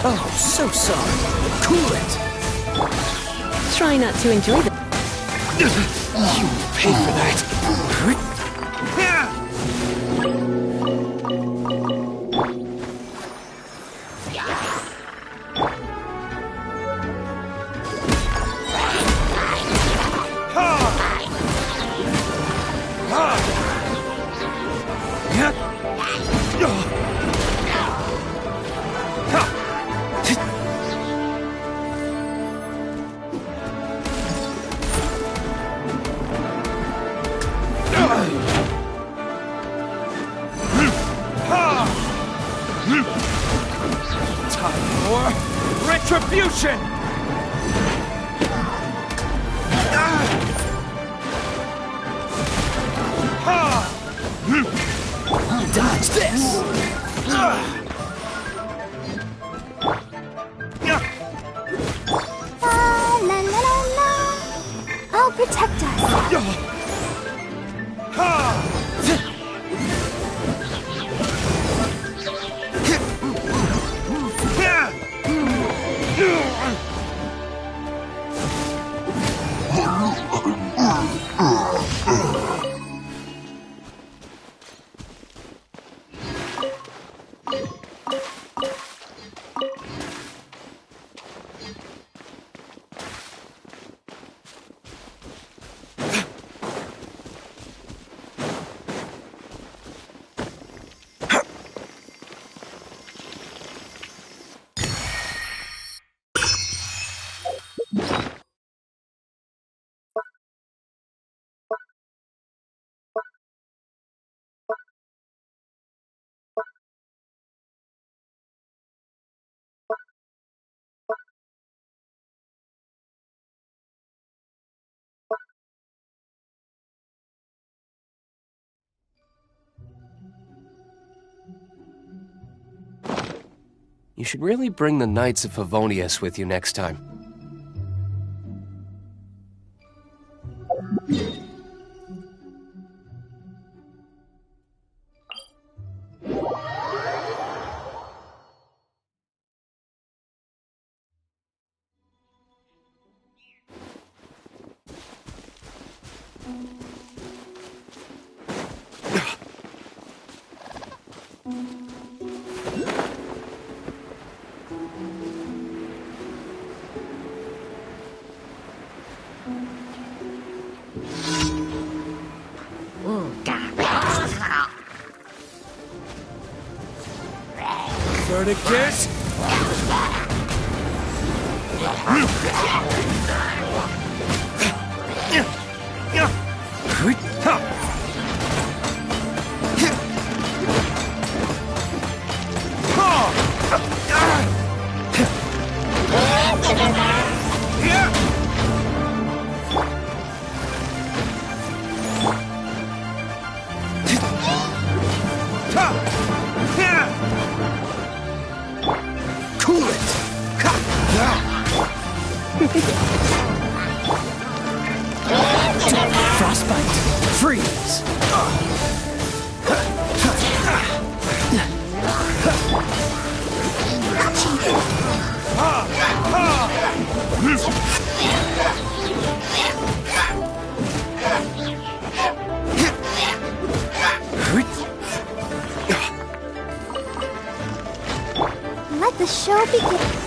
Oh, so sorry. Cool it. Try not to enjoy the... You pay for that. Retribution! Dodge this! La la la la. I'll protect us. You should really bring the Knights of Favonius with you next time. Verticus! Cool it! Frostbite! Freeze! Let the show begin.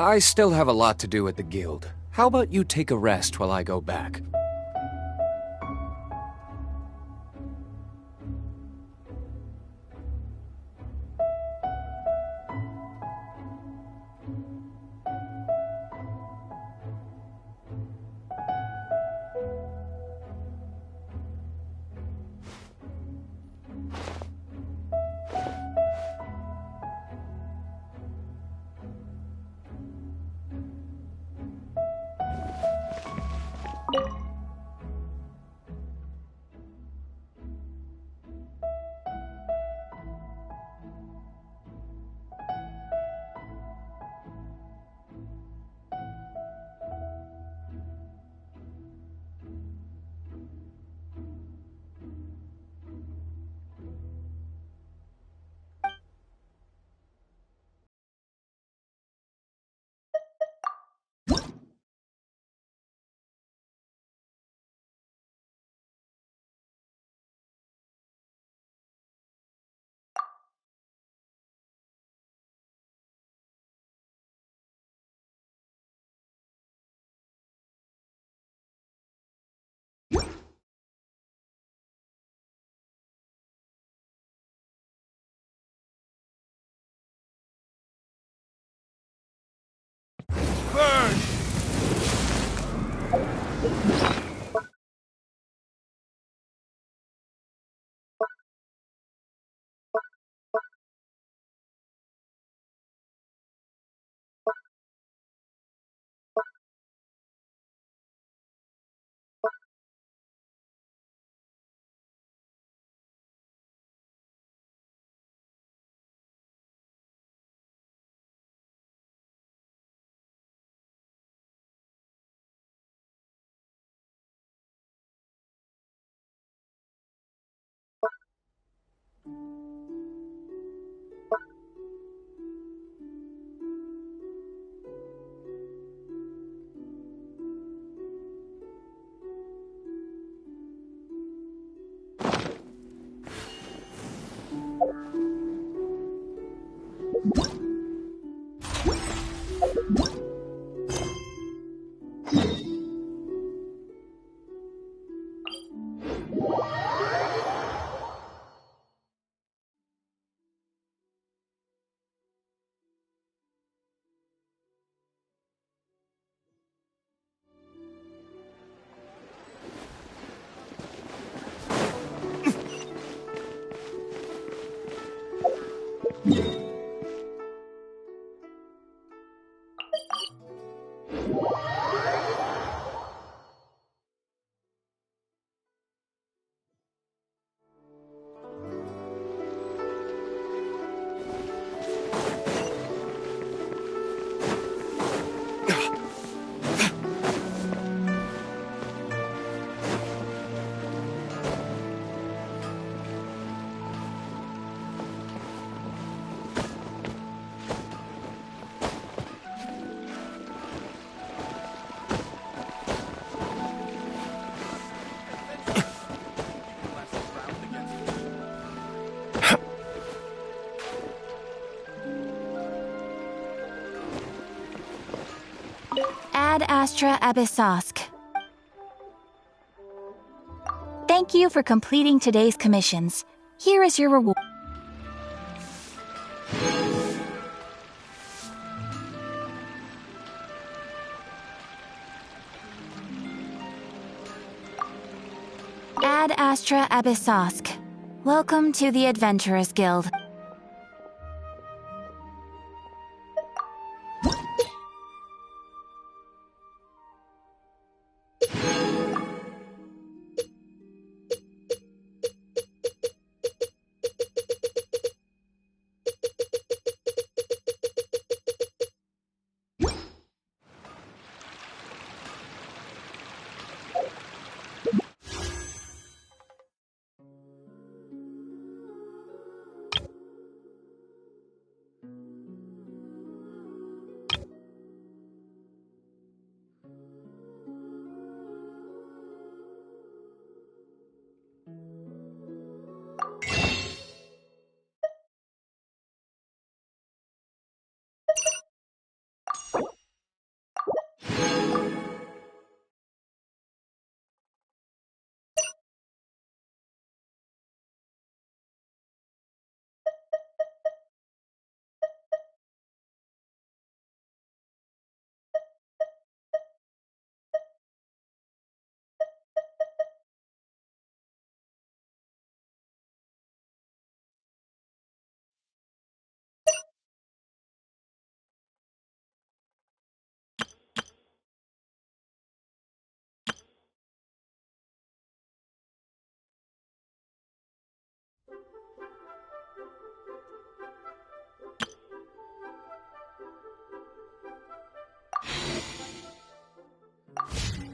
I still have a lot to do at the guild. How about you take a rest while I go back? Burn! Ad Astra Abyssosk. Thank you for completing today's commissions. Here is your reward. Ad Astra Abyssosk. Welcome to the Adventurers Guild.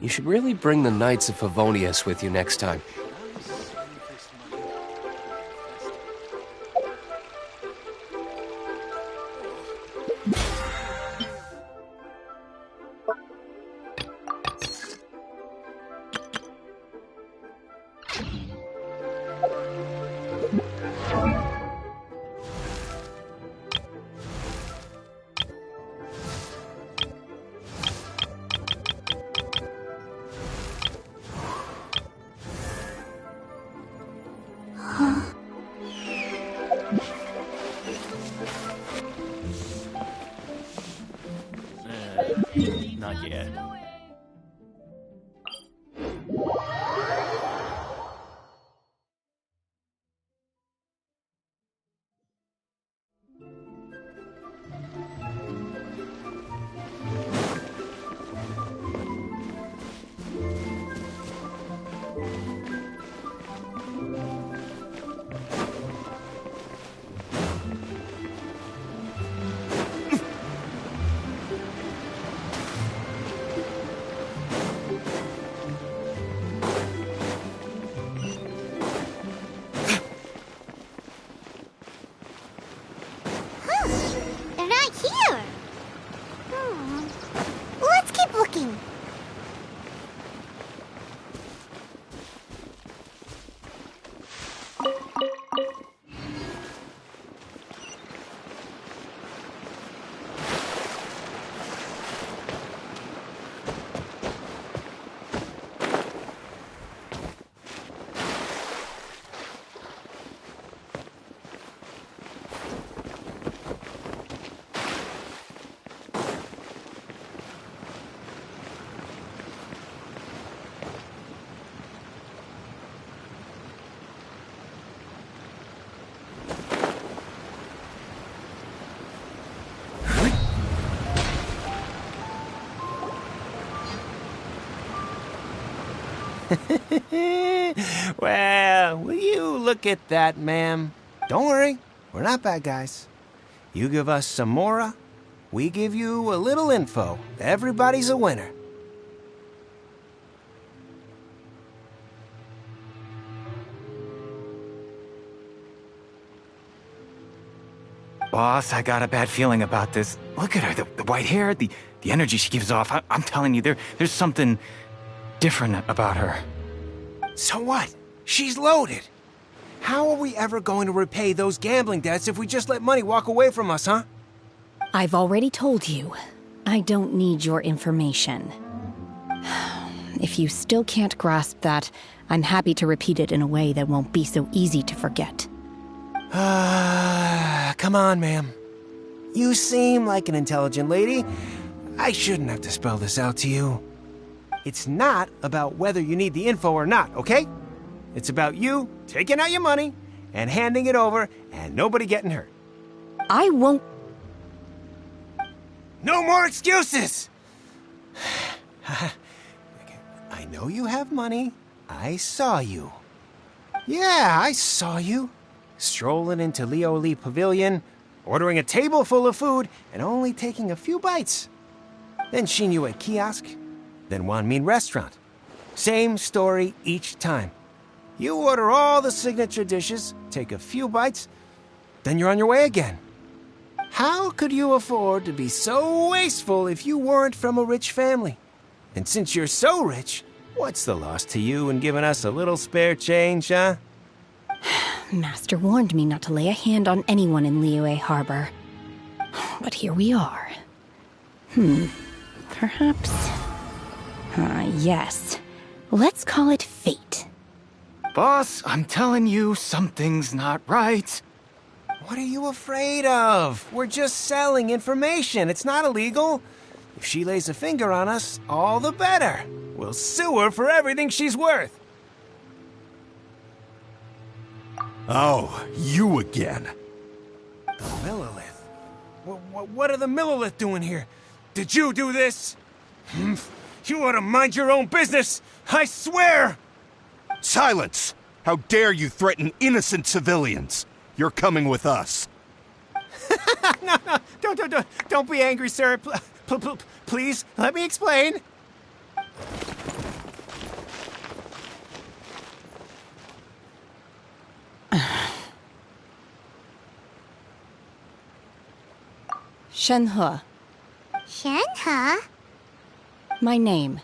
You should really bring the Knights of Favonius with you next time. Not yet. They're not here. Let's keep looking. Well, will you look at that, ma'am? Don't worry, we're not bad guys. You give us some mora, we give you a little info. Everybody's a winner. Boss, I got a bad feeling about this. Look at her, the white hair, the energy she gives off. I'm telling you, there's something different about her. So what? She's loaded. How are we ever going to repay those gambling debts if we just let money walk away from us, huh? I've already told you. I don't need your information. If you still can't grasp that, I'm happy to repeat it in a way that won't be so easy to forget. Come on, ma'am. You seem like an intelligent lady. I shouldn't have to spell this out to you. It's not about whether you need the info or not, okay? It's about you taking out your money and handing it over and nobody getting hurt. I won't. No more excuses! I know you have money. I saw you. Yeah, I saw you. Strolling into Leo Lee Pavilion, ordering a table full of food, and only taking a few bites. Then Shinyue Kiosk, then Wanmin Restaurant. Same story each time. You order all the signature dishes, take a few bites, then you're on your way again. How could you afford to be so wasteful if you weren't from a rich family? And since you're so rich, what's the loss to you in giving us a little spare change, huh? Master warned me not to lay a hand on anyone in Liyue Harbor. But here we are. Perhaps... yes. Let's call it fate. Boss, I'm telling you, something's not right. What are you afraid of? We're just selling information. It's not illegal. If she lays a finger on us, all the better. We'll sue her for everything she's worth. Oh, you again. The Millilith. What are the Millilith doing here? Did you do this? You ought to mind your own business. I swear! Silence! How dare you threaten innocent civilians? You're coming with us. No, don't be angry, sir. Please, let me explain. Shenhe, Shenhe? my name.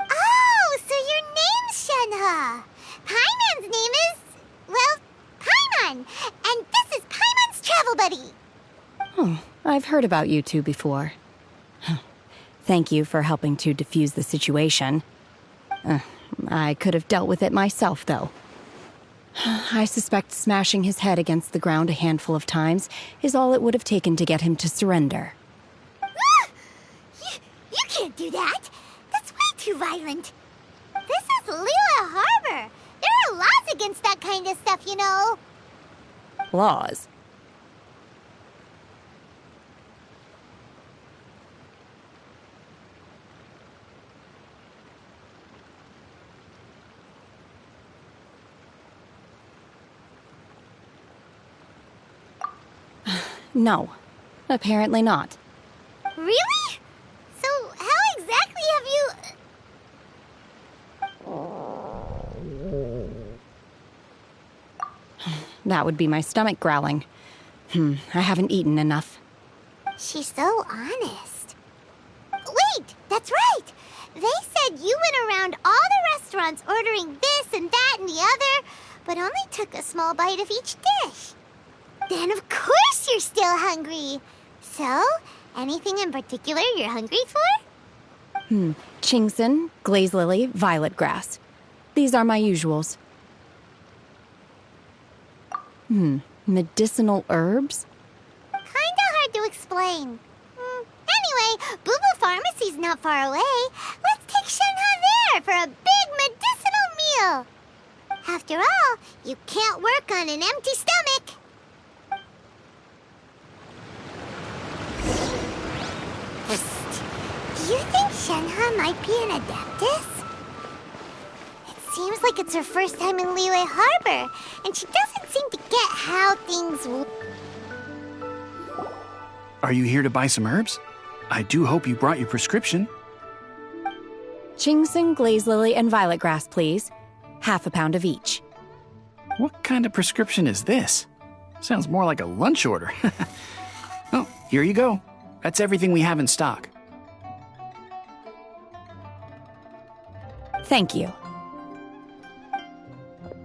Oh, so your name's Shenhe. Paimon's name is, well, Paimon. And this is Paimon's travel buddy. Oh, I've heard about you two before. Thank you for helping to defuse the situation. I could have dealt with it myself, though. I suspect smashing his head against the ground a handful of times is all it would have taken to get him to surrender. You can't do that. That's way too violent. This is Liyue Harbor. There are laws against that kind of stuff, you know. Laws? No, apparently not. Really? So how exactly have you... That would be my stomach growling. I haven't eaten enough. She's so honest. Wait, that's right. They said you went around all the restaurants ordering this and that and the other, but only took a small bite of each dish. Then of course you're still hungry. So, anything in particular you're hungry for? Chingson, glaze lily, violet grass. These are my usuals. Medicinal herbs? Kinda hard to explain. Anyway, Boo Pharmacy's not far away. Let's take Shenhe there for a big medicinal meal. After all, you can't work on an empty stomach. Do you think Shenhe might be an Adeptus? It seems like it's her first time in Liyue Harbor, and she doesn't seem to get how things... Are you here to buy some herbs? I do hope you brought your prescription. Chingson, glaze lily, and violet grass, please. Half a pound of each. What kind of prescription is this? Sounds more like a lunch order. Oh, here you go. That's everything we have in stock. Thank you.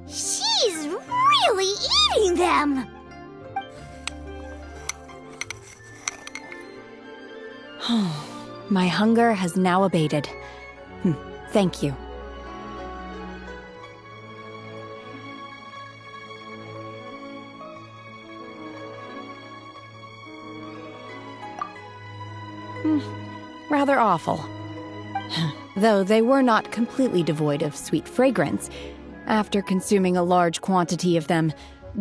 She's really eating them! My hunger has now abated. Thank you. Rather awful. though they were not completely devoid of sweet fragrance. After consuming a large quantity of them,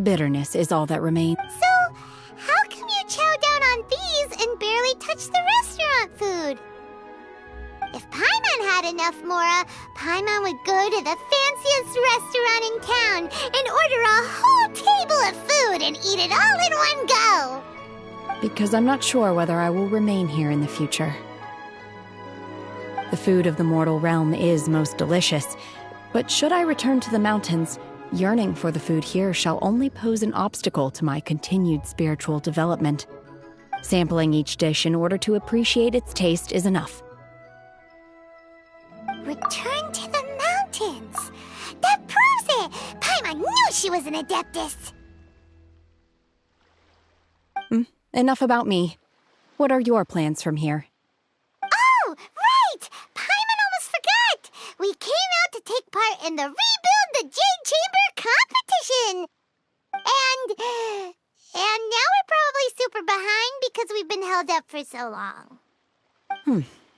bitterness is all that remains. So, how come you chow down on these and barely touch the restaurant food? If Paimon had enough Mora, Paimon would go to the fanciest restaurant in town and order a whole table of food and eat it all in one go. Because I'm not sure whether I will remain here in the future. The food of the mortal realm is most delicious, but should I return to the mountains, yearning for the food here shall only pose an obstacle to my continued spiritual development. Sampling each dish in order to appreciate its taste is enough. Return to the mountains. That proves it. Paimon knew she was an Adeptus. Enough about me. What are your plans from here? Oh, right! Paimon almost forgot! We came out to take part in the Rebuild the Jade Chamber competition! And now we're probably super behind because we've been held up for so long.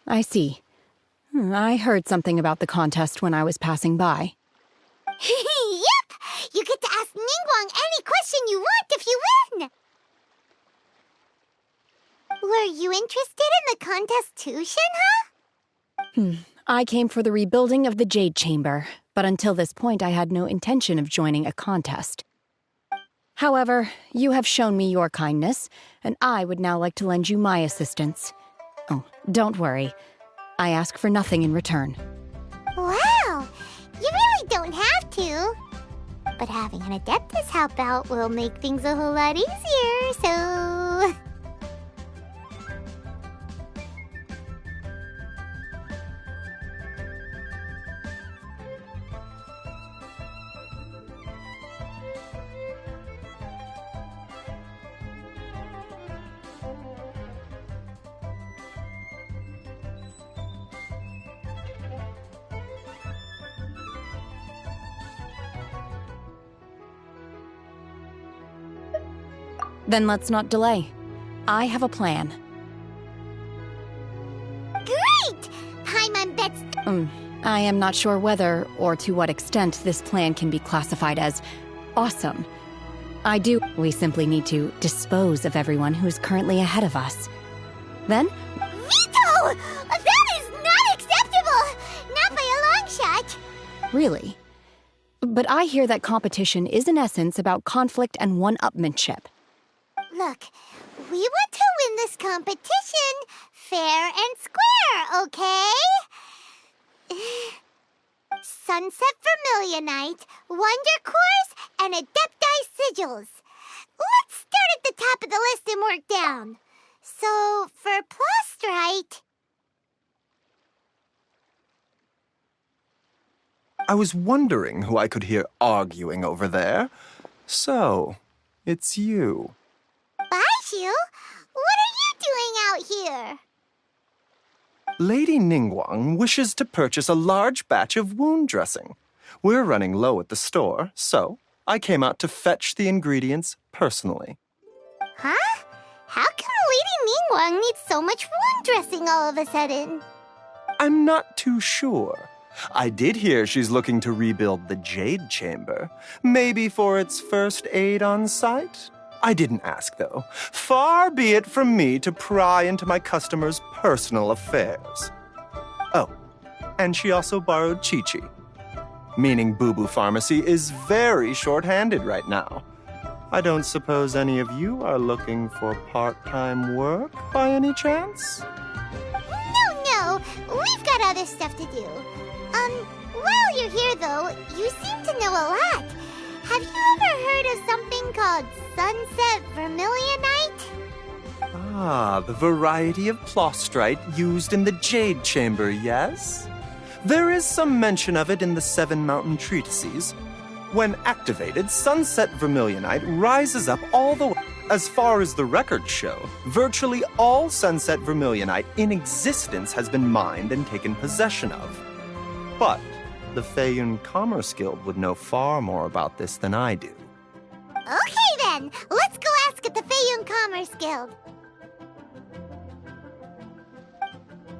I see. I heard something about the contest when I was passing by. Yep! You get to ask Ningguang any question you want if you win! Were you interested in the contest too, Shenhe? I came for the rebuilding of the Jade Chamber, but until this point I had no intention of joining a contest. However, you have shown me your kindness, and I would now like to lend you my assistance. Oh, don't worry. I ask for nothing in return. Wow! You really don't have to. But having an Adeptus help out will make things a whole lot easier, so... Then let's not delay. I have a plan. Great! Paimon bets... I am not sure whether or to what extent this plan can be classified as awesome. We simply need to dispose of everyone who's currently ahead of us. Then, Veto! That is not acceptable! Not by a long shot! really. But I hear that competition is in essence about conflict and one-upmanship. Look, we want to win this competition fair and square, okay? Sunset Vermilionite, Wonder Cores, and Adepti Sigils. Let's start at the top of the list and work down. So, for Plustrite... I was wondering who I could hear arguing over there. So, it's you. Baishu, what are you doing out here? Lady Ningguang wishes to purchase a large batch of wound dressing. We're running low at the store, so I came out to fetch the ingredients personally. Huh? How come Lady Ningguang needs so much wound dressing all of a sudden? I'm not too sure. I did hear she's looking to rebuild the Jade Chamber, maybe for its first aid on site. I didn't ask, though. Far be it from me to pry into my customers' personal affairs. Oh, and she also borrowed Chi-Chi, meaning Boo Boo Pharmacy is very short-handed right now. I don't suppose any of you are looking for part-time work by any chance? No, we've got other stuff to do. While you're here, though, you seem to know a lot. Have you ever heard of something called Sunset Vermilionite? Ah, the variety of Plustrite used in the Jade Chamber, yes? There is some mention of it in the Seven Mountain Treatises. When activated, Sunset Vermilionite rises up all the way. As far as the records show, virtually all Sunset Vermilionite in existence has been mined and taken possession of. But the Feiyun Commerce Guild would know far more about this than I do. Okay then, let's go ask at the Feiyun Commerce Guild.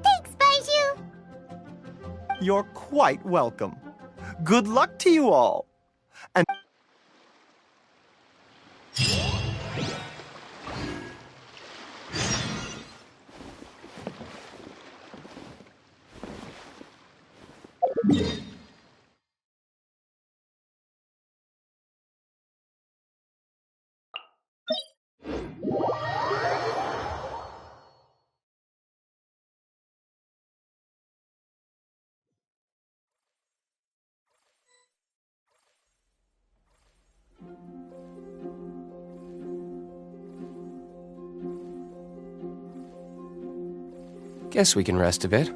Thanks, Baiju. You're quite welcome. Good luck to you all. And Guess we can rest a bit.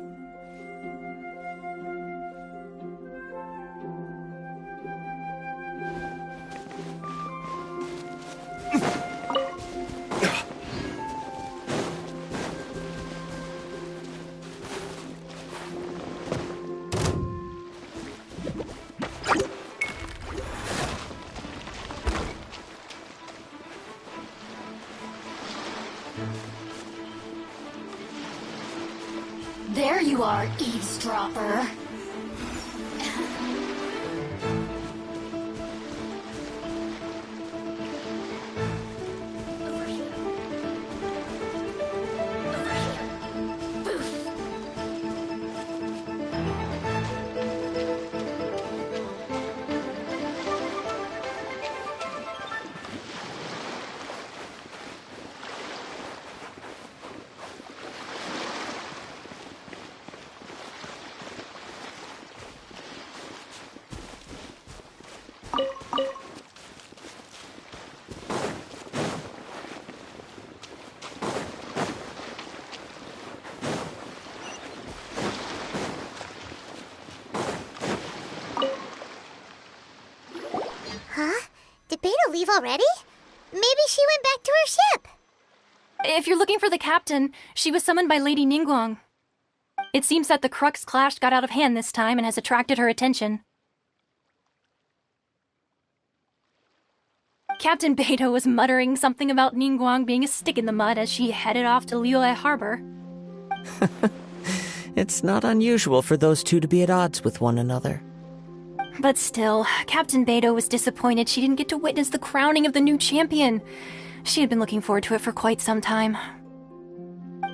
There you are, eavesdropper. Huh? Did Beta leave already? Maybe she went back to her ship. If you're looking for the captain, she was summoned by Lady Ningguang. It seems that the Crux clash got out of hand this time and has attracted her attention. Captain Beidou was muttering something about Ningguang being a stick in the mud as she headed off to Liyue Harbor. It's not unusual for those two to be at odds with one another. But still, Captain Beidou was disappointed she didn't get to witness the crowning of the new champion. She had been looking forward to it for quite some time.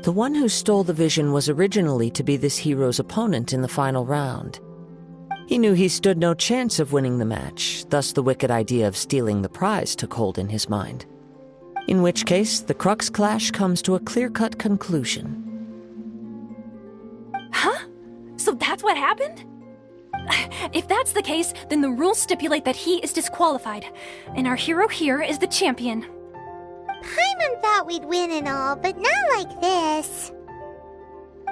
The one who stole the vision was originally to be this hero's opponent in the final round. He knew he stood no chance of winning the match, thus the wicked idea of stealing the prize took hold in his mind. In which case, the Crux clash comes to a clear-cut conclusion. Huh? So that's what happened? If that's the case, then the rules stipulate that he is disqualified, and our hero here is the champion. Paimon thought we'd win and all, but not like this.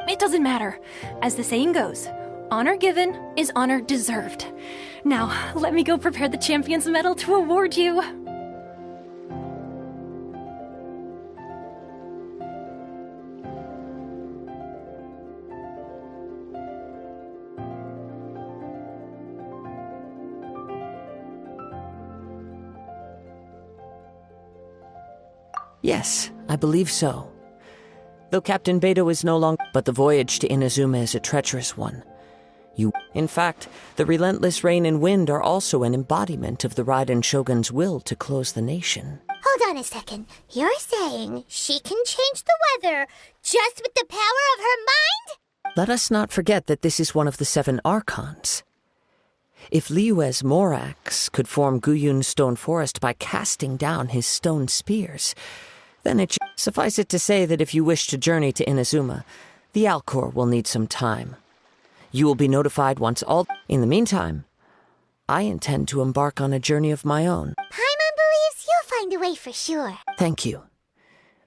It doesn't matter. As the saying goes, honor given is honor deserved. Now, let me go prepare the champion's medal to award you. Yes, I believe so. Though Captain Beidou is no longer, but the voyage to Inazuma is a treacherous one. In fact, the relentless rain and wind are also an embodiment of the Raiden Shogun's will to close the nation. Hold on a second. You're saying she can change the weather just with the power of her mind? Let us not forget that this is one of the 7 Archons. If Liyue's Morax could form Guyun's stone forest by casting down his stone spears, then suffice it to say that if you wish to journey to Inazuma, the Alcor will need some time. You will be notified once all... In the meantime, I intend to embark on a journey of my own. Paimon believes you'll find a way for sure. Thank you.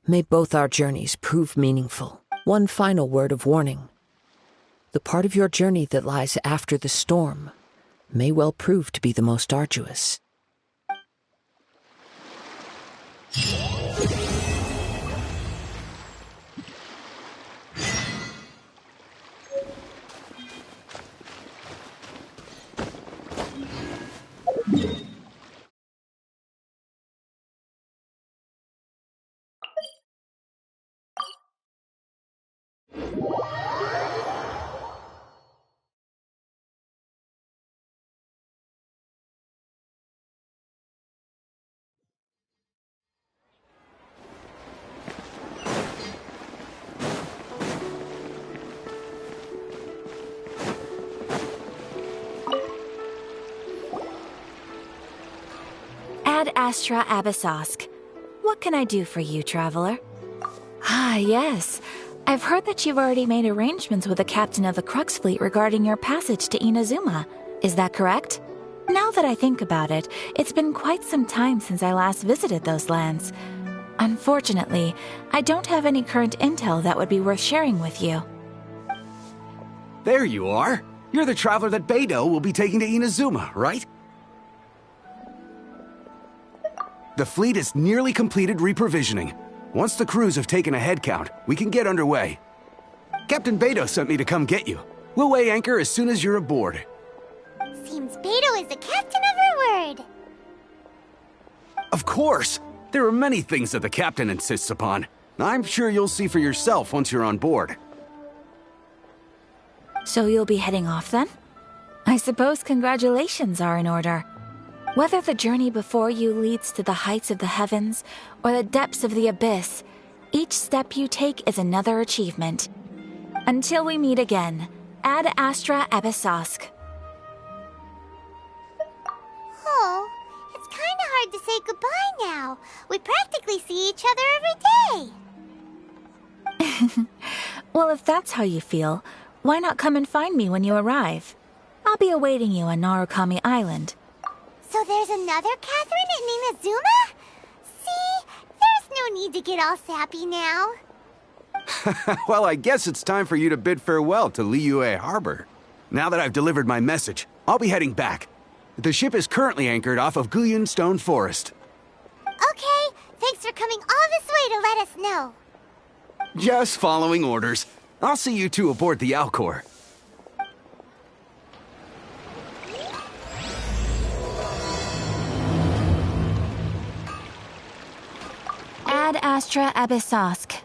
May both our journeys prove meaningful. One final word of warning. The part of your journey that lies after the storm may well prove to be the most arduous. Astra Abyssosk. What can I do for you, traveler? Ah, yes. I've heard that you've already made arrangements with the captain of the Crux fleet regarding your passage to Inazuma. Is that correct? Now that I think about it, it's been quite some time since I last visited those lands. Unfortunately, I don't have any current intel that would be worth sharing with you. There you are. You're the traveler that Beidou will be taking to Inazuma, right? The fleet is nearly completed reprovisioning. Once the crews have taken a head count, we can get underway. Captain Beidou sent me to come get you. We'll weigh anchor as soon as you're aboard. Seems Beidou is the captain of her word. Of course! There are many things that the captain insists upon. I'm sure you'll see for yourself once you're on board. So you'll be heading off then? I suppose congratulations are in order. Whether the journey before you leads to the heights of the heavens or the depths of the abyss, each step you take is another achievement. Until we meet again, Ad Astra Abyssosk. Oh, it's kind of hard to say goodbye now. We practically see each other every day. Well, if that's how you feel, why not come and find me when you arrive? I'll be awaiting you on Narukami Island. So there's another Catherine in Inazuma? See, there's no need to get all sappy now. Well, I guess it's time for you to bid farewell to Liyue Harbor. Now that I've delivered my message, I'll be heading back. The ship is currently anchored off of Guyun Stone Forest. Okay, thanks for coming all this way to let us know. Just following orders. I'll see you two aboard the Alcor. Ad Astra Abyssosk.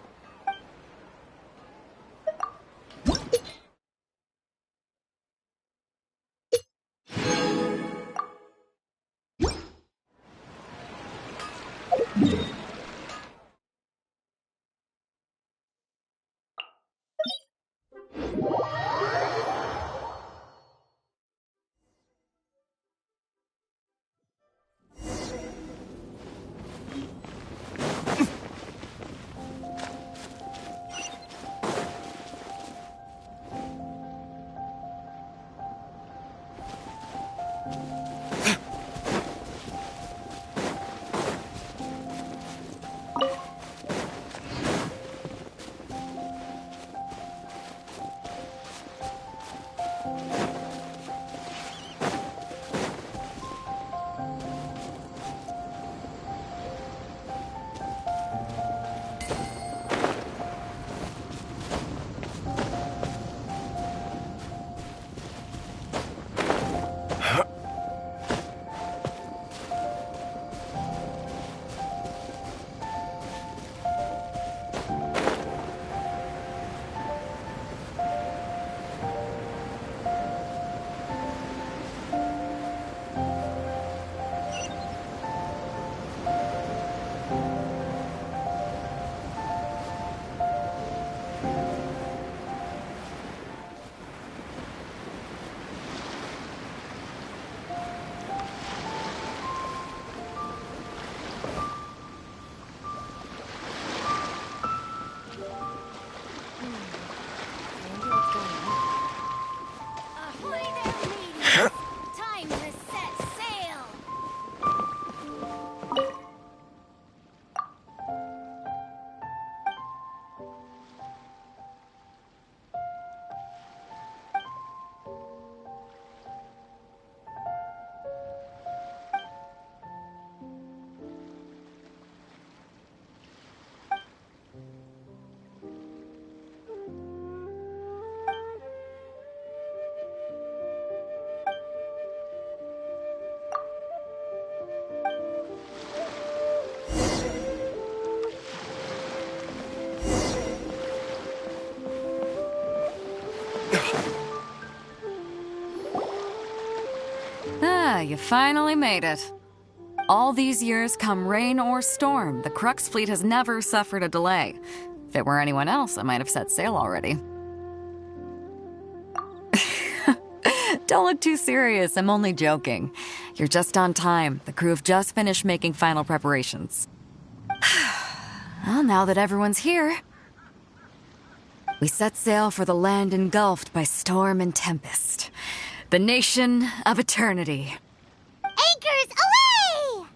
You finally made it. All these years, come rain or storm, the Crux fleet has never suffered a delay. If it were anyone else, I might have set sail already. Don't look too serious, I'm only joking. You're just on time. The crew have just finished making final preparations. Well, now that everyone's here, we set sail for the land engulfed by storm and tempest. The nation of eternity. Anchors away!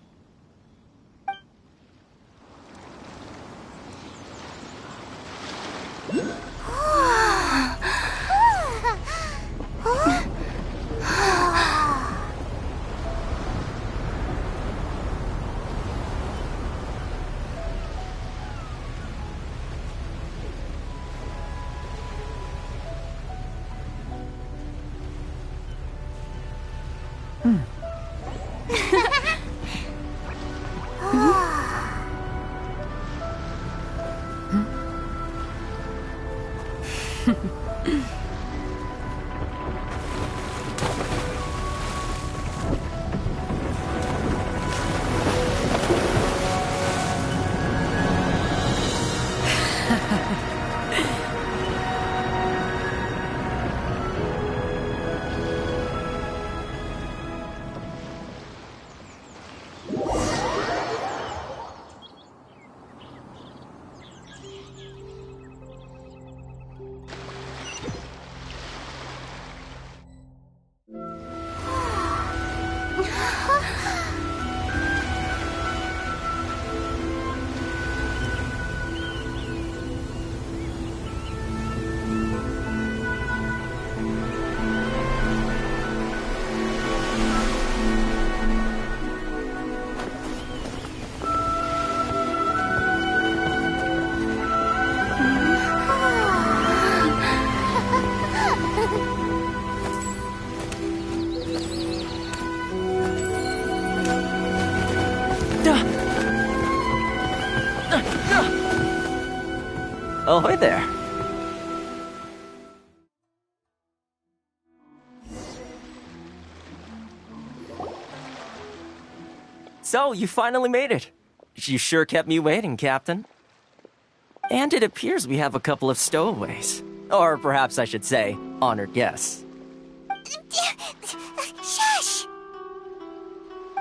Ahoy there. So, you finally made it. You sure kept me waiting, Captain. And it appears we have a couple of stowaways. Or perhaps I should say, honored guests. Shush!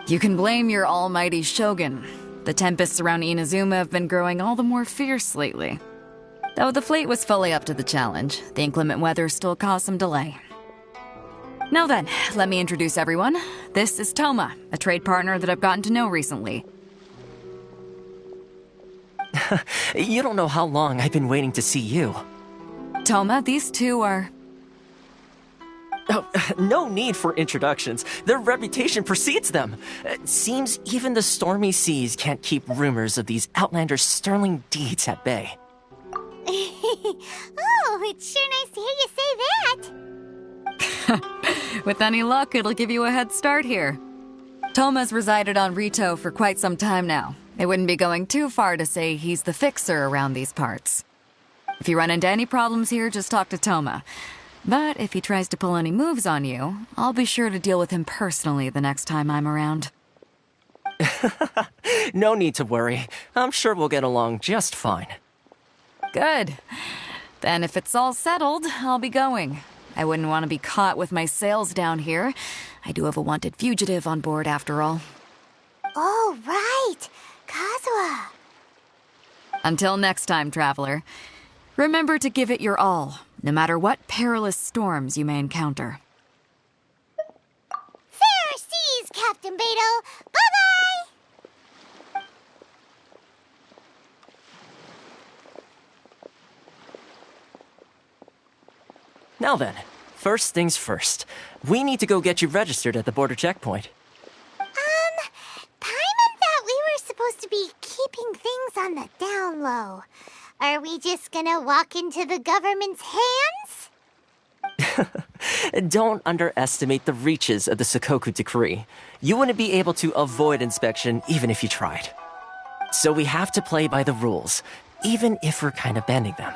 You can blame your almighty Shogun. The tempests around Inazuma have been growing all the more fierce lately. Though the fleet was fully up to the challenge, the inclement weather still caused some delay. Now then, let me introduce everyone. This is Toma, a trade partner that I've gotten to know recently. You don't know how long I've been waiting to see you. Toma, these two are... Oh, no need for introductions. Their reputation precedes them. Seems even the stormy seas can't keep rumors of these outlanders' sterling deeds at bay. Oh, it's sure nice to hear you say that. With any luck, it'll give you a head start here. Toma's resided on Rito for quite some time now. It wouldn't be going too far to say he's the fixer around these parts. If you run into any problems here, just talk to Toma. But if he tries to pull any moves on you, I'll be sure to deal with him personally the next time I'm around. No need to worry. I'm sure we'll get along just fine. Good. Then if it's all settled, I'll be going. I wouldn't want to be caught with my sails down here. I do have a wanted fugitive on board after all. Oh, right. Kazuha. Until next time, traveler. Remember to give it your all, no matter what perilous storms you may encounter. Fair seas, Captain Beto. Bye-bye! Now then, first things first. We need to go get you registered at the border checkpoint. Paimon thought we were supposed to be keeping things on the down low. Are we just gonna walk into the government's hands? Don't underestimate the reaches of the Sakoku Decree. You wouldn't be able to avoid inspection even if you tried. So we have to play by the rules, even if we're kind of bending them.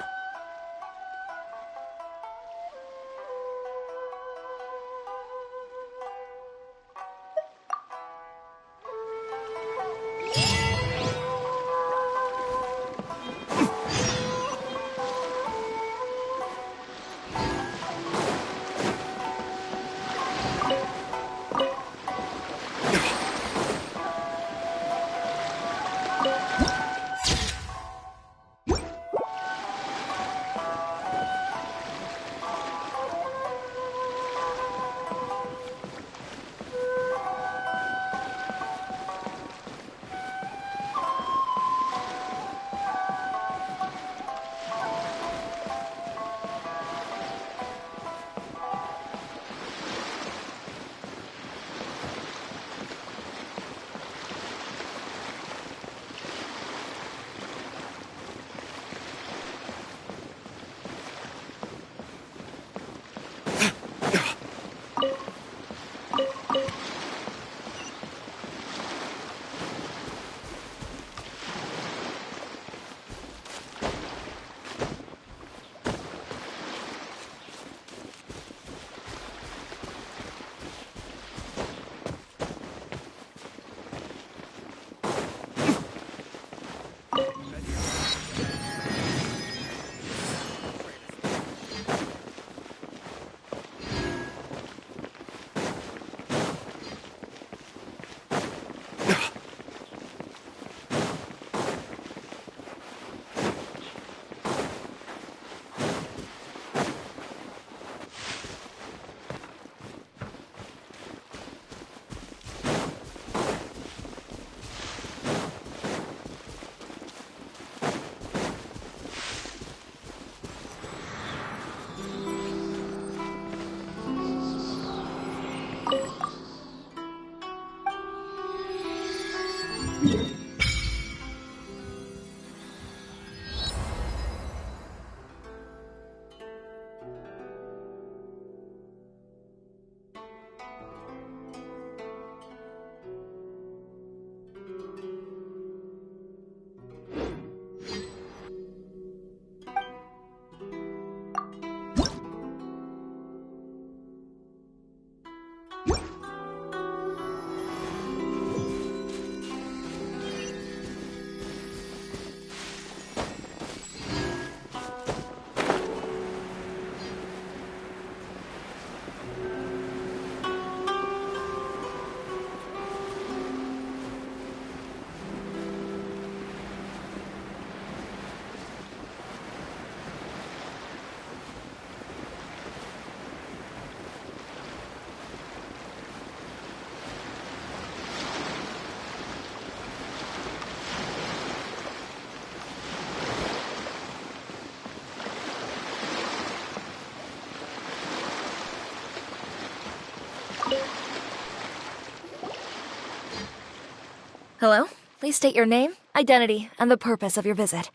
Hello? Please state your name, identity, and the purpose of your visit.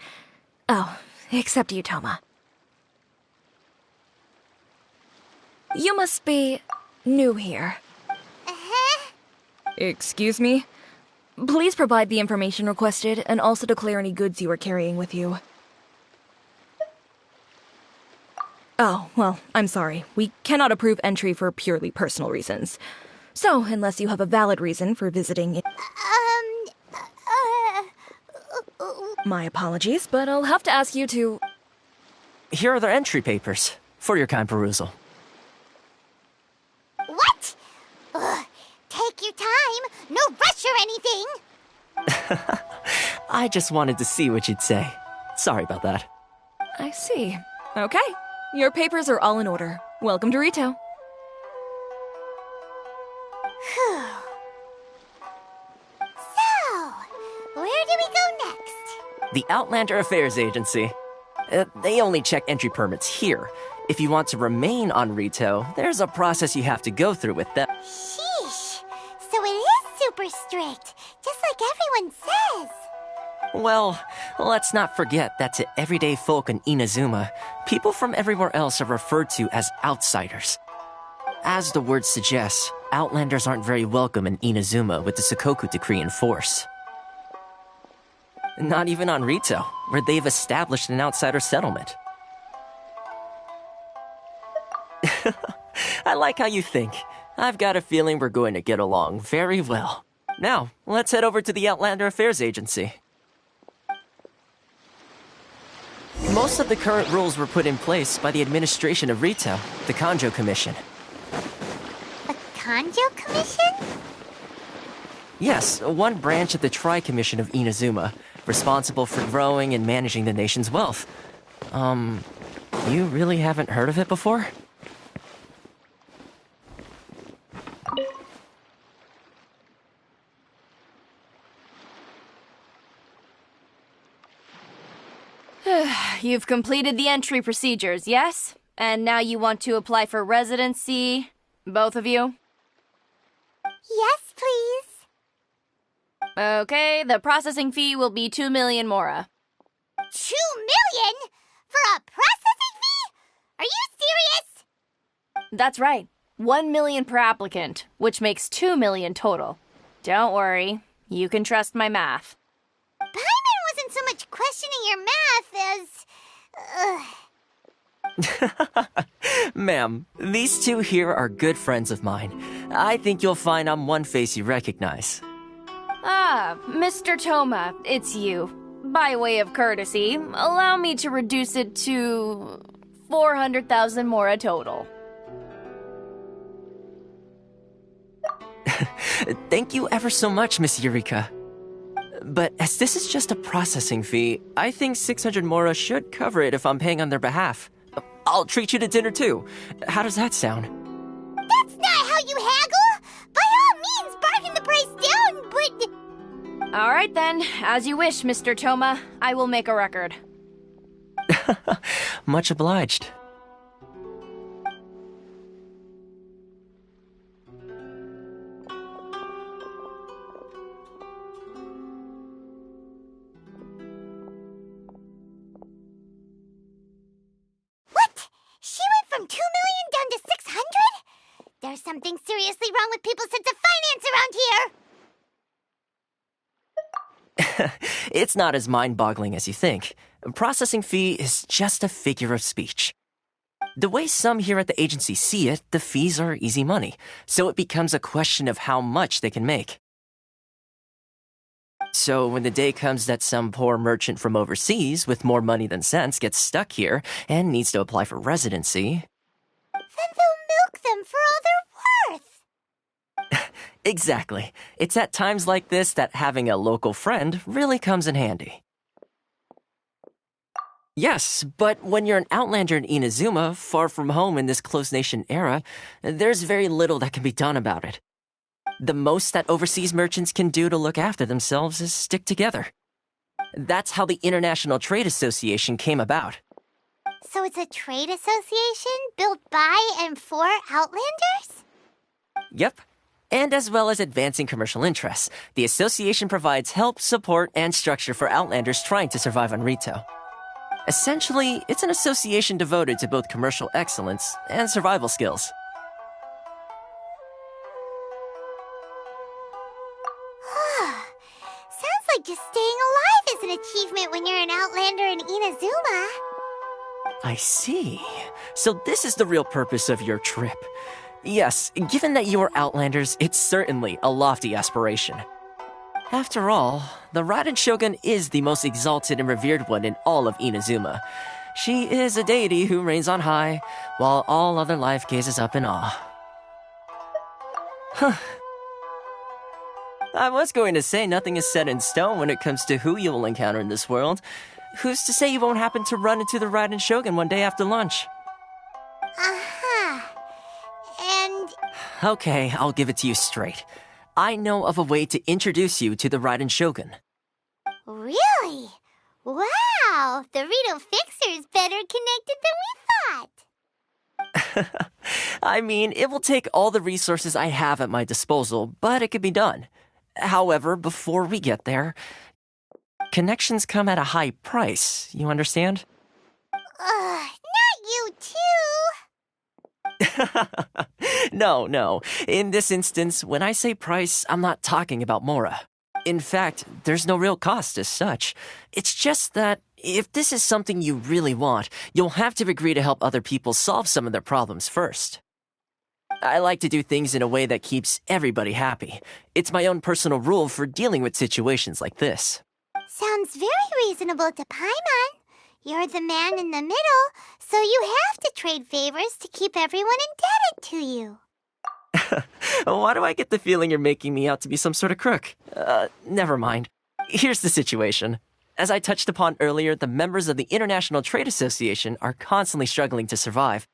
Oh, except you, Toma. You must be new here. Excuse me? Please provide the information requested and also declare any goods you are carrying with you. Oh, well, I'm sorry. We cannot approve entry for purely personal reasons. So, unless you have a valid reason for visiting... My apologies, but I'll have to ask you to... Here are their entry papers, for your kind perusal. What? Ugh, take your time. No rush or anything. I just wanted to see what you'd say. Sorry about that. I see. Okay. Your papers are all in order. Welcome to Rito. So, where do we go next? The Outlander Affairs Agency. They only check entry permits here. If you want to remain on Rito, there's a process you have to go through with them. Sheesh. So it is super strict, just like everyone says. Well, let's not forget that to everyday folk in Inazuma, people from everywhere else are referred to as outsiders. As the word suggests, Outlanders aren't very welcome in Inazuma with the Sakoku Decree in force. Not even on Rito, where they've established an outsider settlement. I like how you think. I've got a feeling we're going to get along very well. Now, let's head over to the Outlander Affairs Agency. Most of the current rules were put in place by the administration of Rito, the Kanjo Commission. The Kanjo Commission? Yes, one branch of the Tri-Commission of Inazuma, responsible for growing and managing the nation's wealth. You really haven't heard of it before? You've completed the entry procedures, yes? And now you want to apply for residency? Both of you? Yes, please. Okay, the processing fee will be 2 million mora. 2 million? For a processing fee? Are you serious? That's right. 1 million per applicant, which makes 2 million total. Don't worry, you can trust my math. Paimon wasn't so much questioning your math as... Ma'am, these two here are good friends of mine. I think you'll find I'm one face you recognize. Ah, Mr. Toma, it's you. By way of courtesy, allow me to reduce it to 400,000 mora total. Thank you ever so much, Miss Eureka. But as this is just a processing fee, I think 600 mora should cover it if I'm paying on their behalf. I'll treat you to dinner too. How does that sound? That's not how you haggle! By all means, bargain the price down, but... All right then, as you wish, Mr. Toma. I will make a record. Much obliged. She went from 2 million down to 600? There's something seriously wrong with people's sense of finance around here! It's not as mind-boggling as you think. Processing fee is just a figure of speech. The way some here at the agency see it, the fees are easy money, so it becomes a question of how much they can make. So when the day comes that some poor merchant from overseas with more money than sense gets stuck here and needs to apply for residency... Then they'll milk them for all they're worth! Exactly. It's at times like this that having a local friend really comes in handy. Yes, but when you're an outlander in Inazuma, far from home in this closed nation era, there's very little that can be done about it. The most that overseas merchants can do to look after themselves is stick together. That's how the International Trade Association came about. So it's a trade association built by and for Outlanders? Yep. And as well as advancing commercial interests, the association provides help, support, and structure for Outlanders trying to survive on Rito. Essentially, it's an association devoted to both commercial excellence and survival skills. Sounds like just staying alive is an achievement when you're an Outlander in Inazuma. I see. So this is the real purpose of your trip. Yes, given that you are Outlanders, it's certainly a lofty aspiration. After all, the Raiden Shogun is the most exalted and revered one in all of Inazuma. She is a deity who reigns on high, while all other life gazes up in awe. Huh. I was going to say nothing is set in stone when it comes to who you will encounter in this world. Who's to say you won't happen to run into the Raiden Shogun one day after lunch? And... Okay, I'll give it to you straight. I know of a way to introduce you to the Raiden Shogun. Really? Wow! The Rito Fixer is better connected than we thought! I mean, it will take all the resources I have at my disposal, but it could be done. However, before we get there, connections come at a high price, you understand? Not you too! No. In this instance, when I say price, I'm not talking about Mora. In fact, there's no real cost as such. It's just that if this is something you really want, you'll have to agree to help other people solve some of their problems first. I like to do things in a way that keeps everybody happy. It's my own personal rule for dealing with situations like this. Sounds very reasonable to Paimon. You're the man in the middle, so you have to trade favors to keep everyone indebted to you. Why do I get the feeling you're making me out to be some sort of crook? Never mind. Here's the situation. As I touched upon earlier, the members of the International Trade Association are constantly struggling to survive.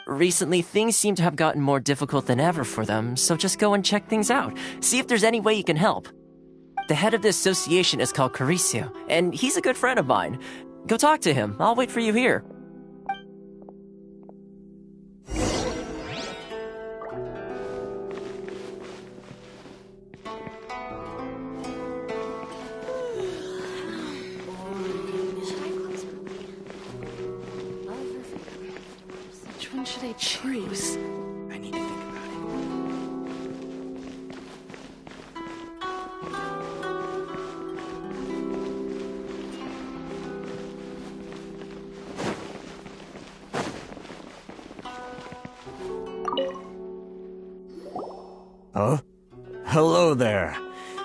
Recently, things seem to have gotten more difficult than ever for them, so just go and check things out. See if there's any way you can help. The head of the association is called Carisio, and he's a good friend of mine. Go talk to him. I'll wait for you here. Which one should I choose? I need to think about it. Huh? Hello there.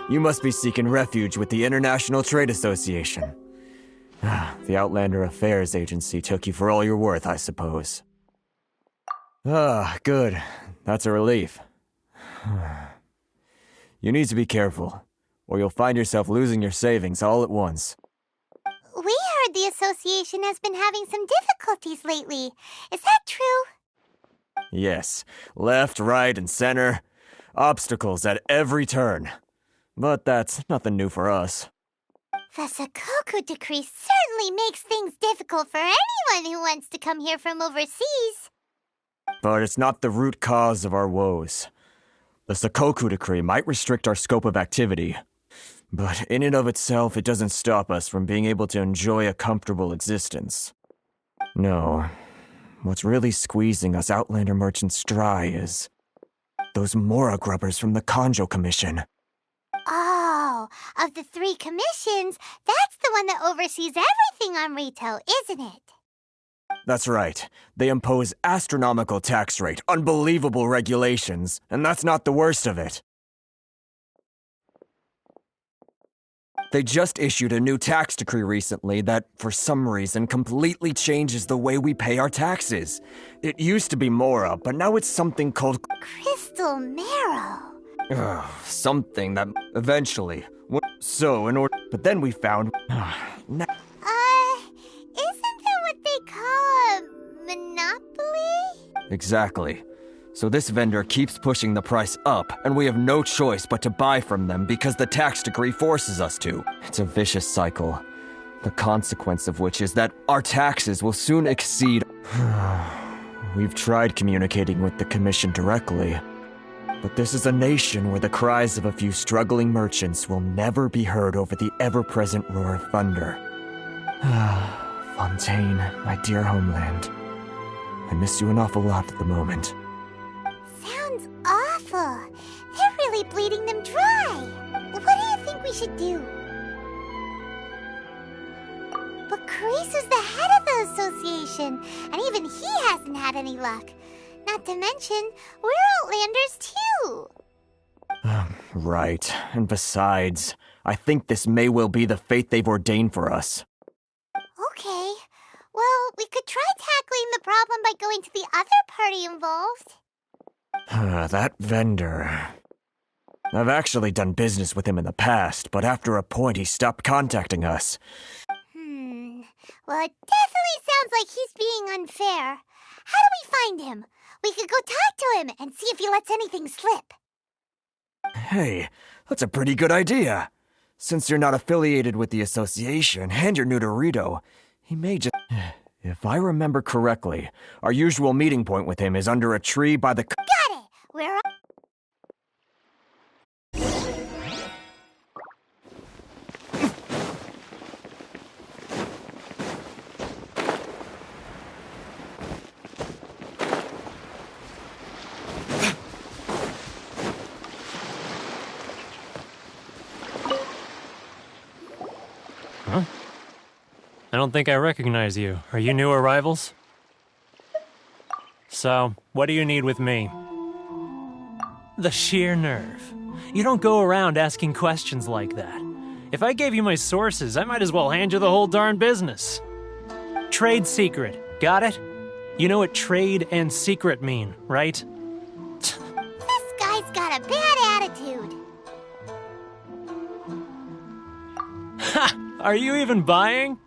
You must be seeking refuge with the International Trade Association. The Outlander Affairs Agency took you for all you're worth, I suppose. Good. That's a relief. You need to be careful, or you'll find yourself losing your savings all at once. We heard the association has been having some difficulties lately. Is that true? Yes. Left, right, and center. Obstacles at every turn. But that's nothing new for us. The Sakoku decree certainly makes things difficult for anyone who wants to come here from overseas. But it's not the root cause of our woes. The Sakoku decree might restrict our scope of activity, but in and of itself, it doesn't stop us from being able to enjoy a comfortable existence. No. What's really squeezing us Outlander merchants dry is those Mora grubbers from the Kanjo Commission. Oh, of the 3 commissions, that's the one that oversees everything on Rito, isn't it? That's right. They impose astronomical tax rate, unbelievable regulations, and that's not the worst of it. They just issued a new tax decree recently that, for some reason, completely changes the way we pay our taxes. It used to be Mora, but now it's something called Crystal Marrow. Something that eventually. So, in order. But then we found. Isn't that what they call a monopoly? Exactly. So this vendor keeps pushing the price up, and we have no choice but to buy from them because the tax decree forces us to. It's a vicious cycle. The consequence of which is that our taxes will soon exceed. We've tried communicating with the commission directly. But this is a nation where the cries of a few struggling merchants will never be heard over the ever-present roar of thunder. Fontaine, my dear homeland. I miss you an awful lot at the moment. Sounds awful. They're really bleeding them dry. What do you think we should do? But Carice is the head of the association, and even he hasn't had any luck. Not to mention, we're Outlanders too. Right. And besides, I think this may well be the fate they've ordained for us. Okay. Well, we could try tackling the problem by going to the other party involved. That vendor. I've actually done business with him in the past, but after a point he stopped contacting us. Well, it definitely sounds like he's being unfair. How do we find him? We could go talk to him and see if he lets anything slip. Hey, that's a pretty good idea. Since you're not affiliated with the association and you're new to Rito, he may just... If I remember correctly, our usual meeting point with him is under a tree by the... Got it! We're on... Huh? I don't think I recognize you. Are you new arrivals? So, what do you need with me? The sheer nerve. You don't go around asking questions like that. If I gave you my sources, I might as well hand you the whole darn business. Trade secret. Got it? You know what trade and secret mean, right? This guy's got a bad attitude. Ha! Are you even buying?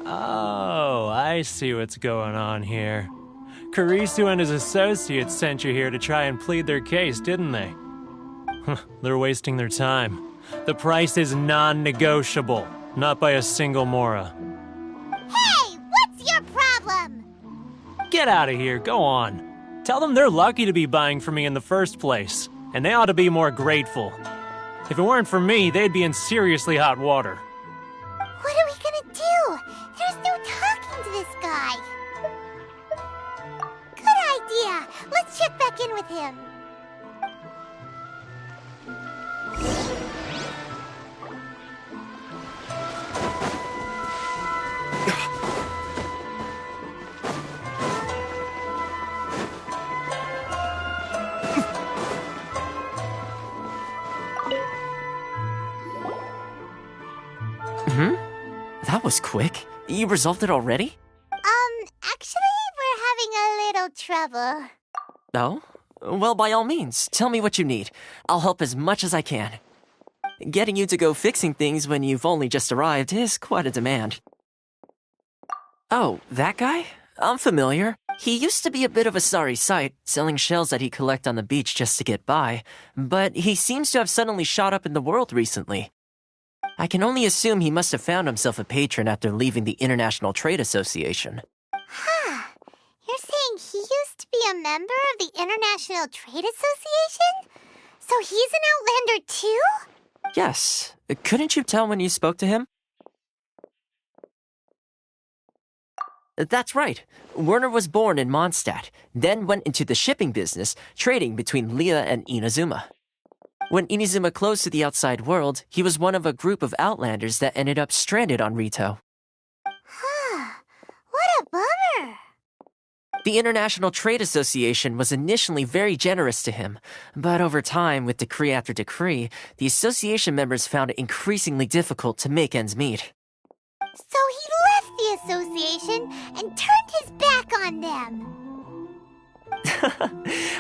Oh, I see what's going on here. Carisu and his associates sent you here to try and plead their case, didn't they? They're wasting their time. The price is non-negotiable, not by a single Mora. Hey, what's your problem? Get out of here, go on. Tell them they're lucky to be buying from me in the first place, and they ought to be more grateful. If it weren't for me, they'd be in seriously hot water. What are we gonna do? There's no talking to this guy. Good idea. Let's check back in with him. That was quick. You resolved it already? Actually, we're having a little trouble. Oh? Well, by all means, tell me what you need. I'll help as much as I can. Getting you to go fixing things when you've only just arrived is quite a demand. Oh, that guy? I'm familiar. He used to be a bit of a sorry sight, selling shells that he'd collect on the beach just to get by, but he seems to have suddenly shot up in the world recently. I can only assume he must have found himself a patron after leaving the International Trade Association. Huh. You're saying he used to be a member of the International Trade Association? So he's an Outlander too? Yes. Couldn't you tell when you spoke to him? That's right. Werner was born in Mondstadt, then went into the shipping business, trading between Leah and Inazuma. When Inazuma closed to the outside world, he was one of a group of Outlanders that ended up stranded on Rito. Huh. What a bummer. The International Trade Association was initially very generous to him, but over time, with decree after decree, the association members found it increasingly difficult to make ends meet. So he left the association and turned his back on them.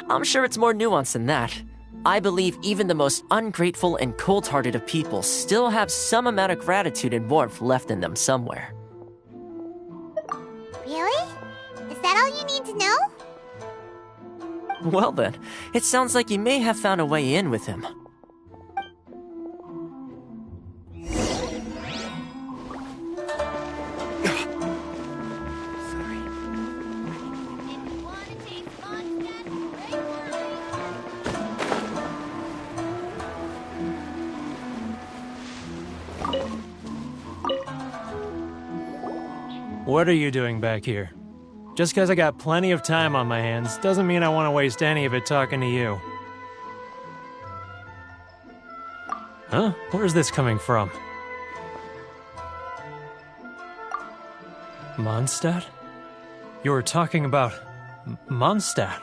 I'm sure it's more nuanced than that. I believe even the most ungrateful and cold-hearted of people still have some amount of gratitude and warmth left in them somewhere. Really? Is that all you need to know? Well then, it sounds like you may have found a way in with him. What are you doing back here? Just because I got plenty of time on my hands doesn't mean I want to waste any of it talking to you. Huh? Where's this coming from? Mondstadt? You were talking about Mondstadt.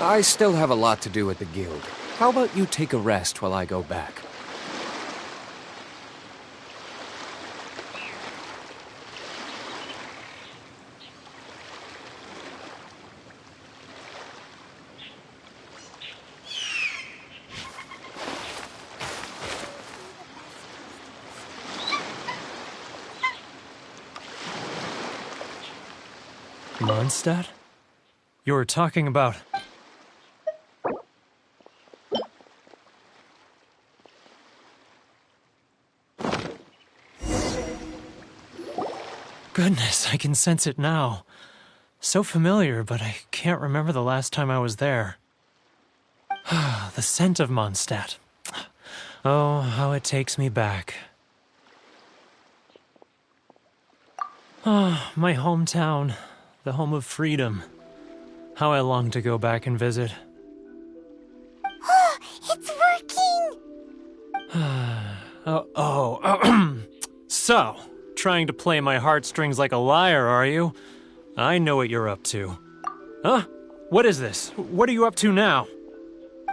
I still have a lot to do at the guild. How about you take a rest while I go back? Mondstadt? You were talking about... Goodness, I can sense it now. So familiar, but I can't remember the last time I was there. The scent of Mondstadt. Oh, how it takes me back. Oh, my hometown. The home of freedom. How I long to go back and visit. Oh, it's working! So, trying to play my heartstrings like a liar, are you? I know what you're up to. Huh? What is this? What are you up to now?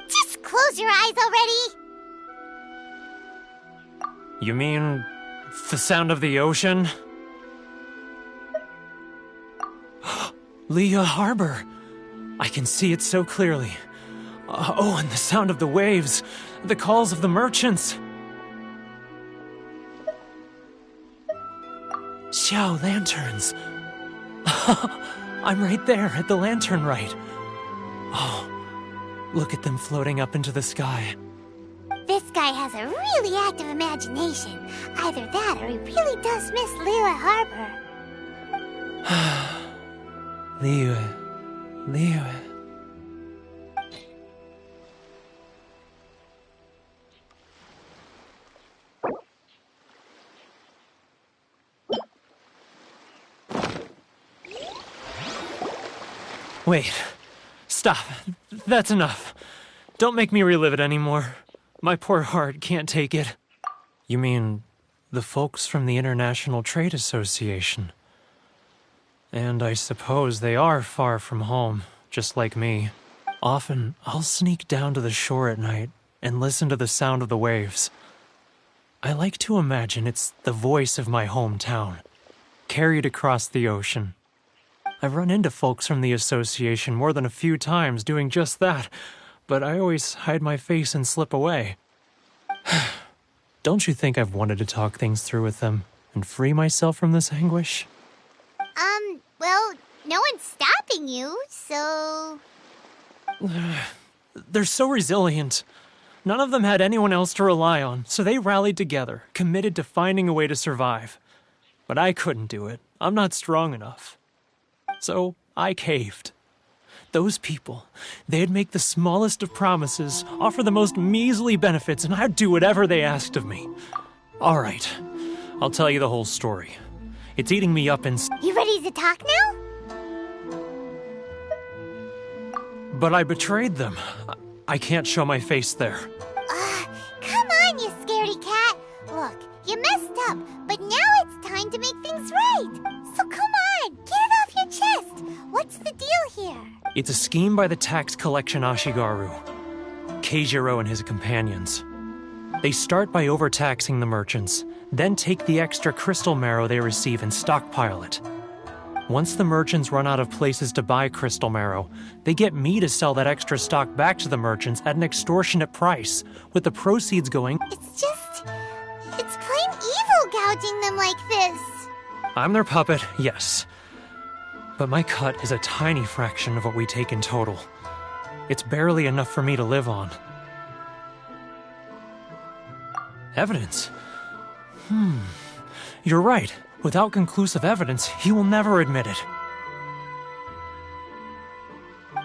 Just close your eyes already! You mean... the sound of the ocean? Leah Harbor! I can see it so clearly. Oh, and the sound of the waves. The calls of the merchants. Xiao lanterns. I'm right there at the lantern right. Oh, look at them floating up into the sky. This guy has a really active imagination. Either that or he really does miss Leela Harbor. Liyue. Wait. Stop. That's enough. Don't make me relive it anymore. My poor heart can't take it. You mean the folks from the International Trade Association? And I suppose they are far from home, just like me. Often, I'll sneak down to the shore at night and listen to the sound of the waves. I like to imagine it's the voice of my hometown, carried across the ocean. I've run into folks from the association more than a few times doing just that, but I always hide my face and slip away. Don't you think I've wanted to talk things through with them and free myself from this anguish? Well, no one's stopping you, so... They're so resilient. None of them had anyone else to rely on, so they rallied together, committed to finding a way to survive. But I couldn't do it. I'm not strong enough. So I caved. Those people, they'd make the smallest of promises, offer the most measly benefits, and I'd do whatever they asked of me. All right, I'll tell you the whole story. It's eating me up inside. You ready to talk now? But I betrayed them. I can't show my face there. Come on, you scaredy cat. Look, you messed up, but now it's time to make things right. So come on, get it off your chest. What's the deal here? It's a scheme by the tax collection Ashigaru, Keijiro and his companions. They start by overtaxing the merchants, then take the extra crystal marrow they receive and stockpile it. Once the merchants run out of places to buy crystal marrow, they get me to sell that extra stock back to the merchants at an extortionate price, with the proceeds going... It's plain evil gouging them like this. I'm their puppet, yes. But my cut is a tiny fraction of what we take in total. It's barely enough for me to live on. Evidence? You're right. Without conclusive evidence, he will never admit it.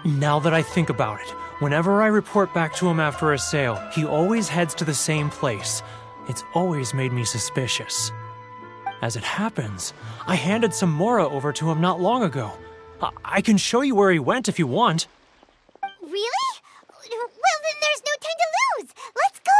Now that I think about it, whenever I report back to him after a sale, he always heads to the same place. It's always made me suspicious. As it happens, I handed some Mora over to him not long ago. I can show you where he went if you want. Really? Well, then there's no time to lose. Let's go.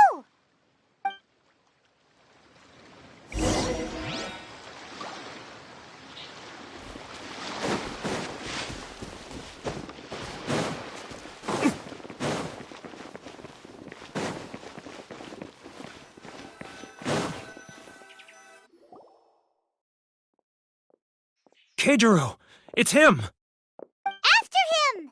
Keijiro! It's him! After him!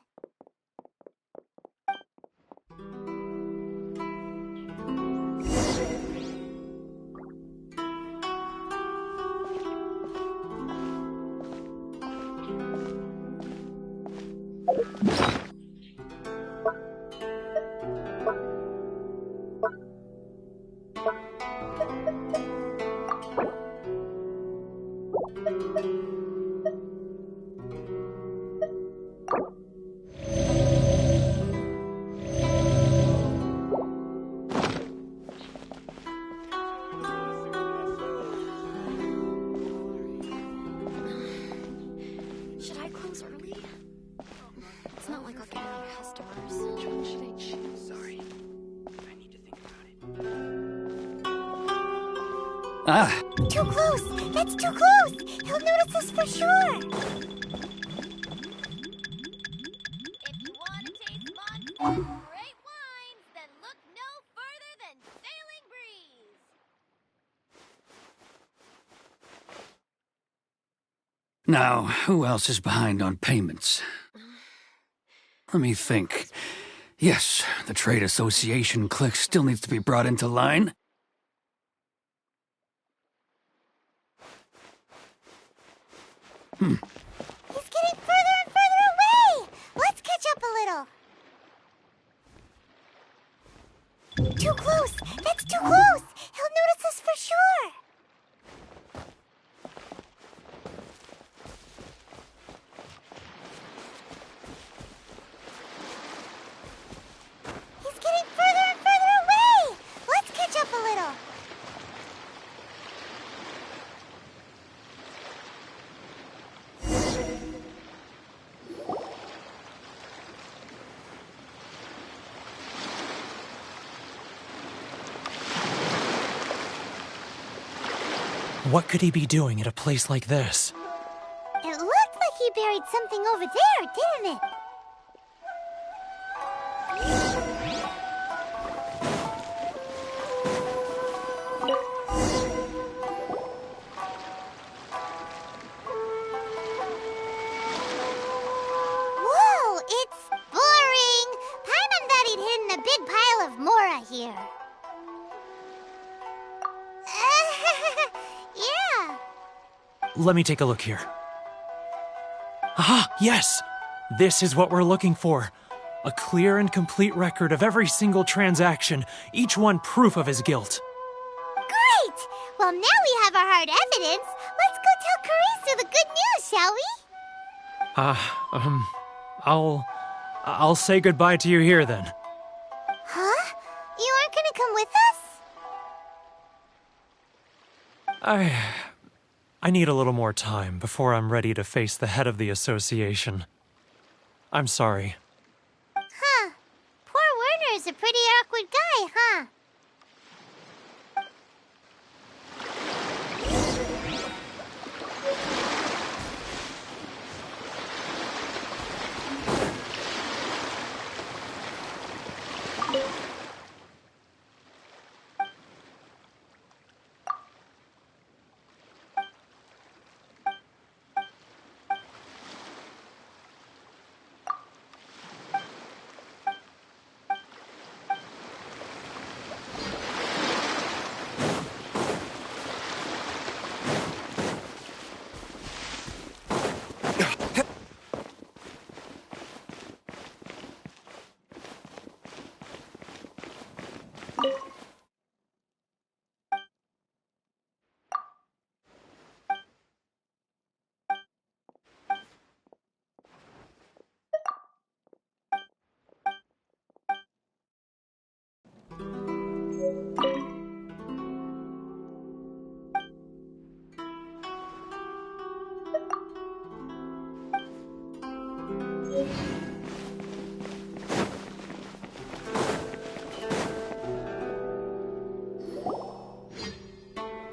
Should I close early? It's not like I'll get any customers. Which one should I choose? Sorry. I need to think about it. Too close! That's too close! He'll notice us for sure! If you want to taste Montreal's great wines, then look no further than Sailing Breeze! Now, who else is behind on payments? Let me think. Yes, the Trade Association clique still needs to be brought into line. He's getting further and further away! Let's catch up a little. Too close! That's too close! He'll notice us for sure! He's getting further and further away! Let's catch up a little. What could he be doing at a place like this? It looked like he buried something over there, didn't it? Whoa, it's boring! Paimon thought he'd hidden a big pile of Mora here. Yeah. Let me take a look here. Ah, yes! This is what we're looking for. A clear and complete record of every single transaction, each one proof of his guilt. Great! Well, now we have our hard evidence. Let's go tell Karisu the good news, shall we? I'll say goodbye to you here then. Huh? You aren't gonna come with us? I need a little more time before I'm ready to face the head of the association. I'm sorry. Huh. Poor Werner's a pretty awkward guy, huh?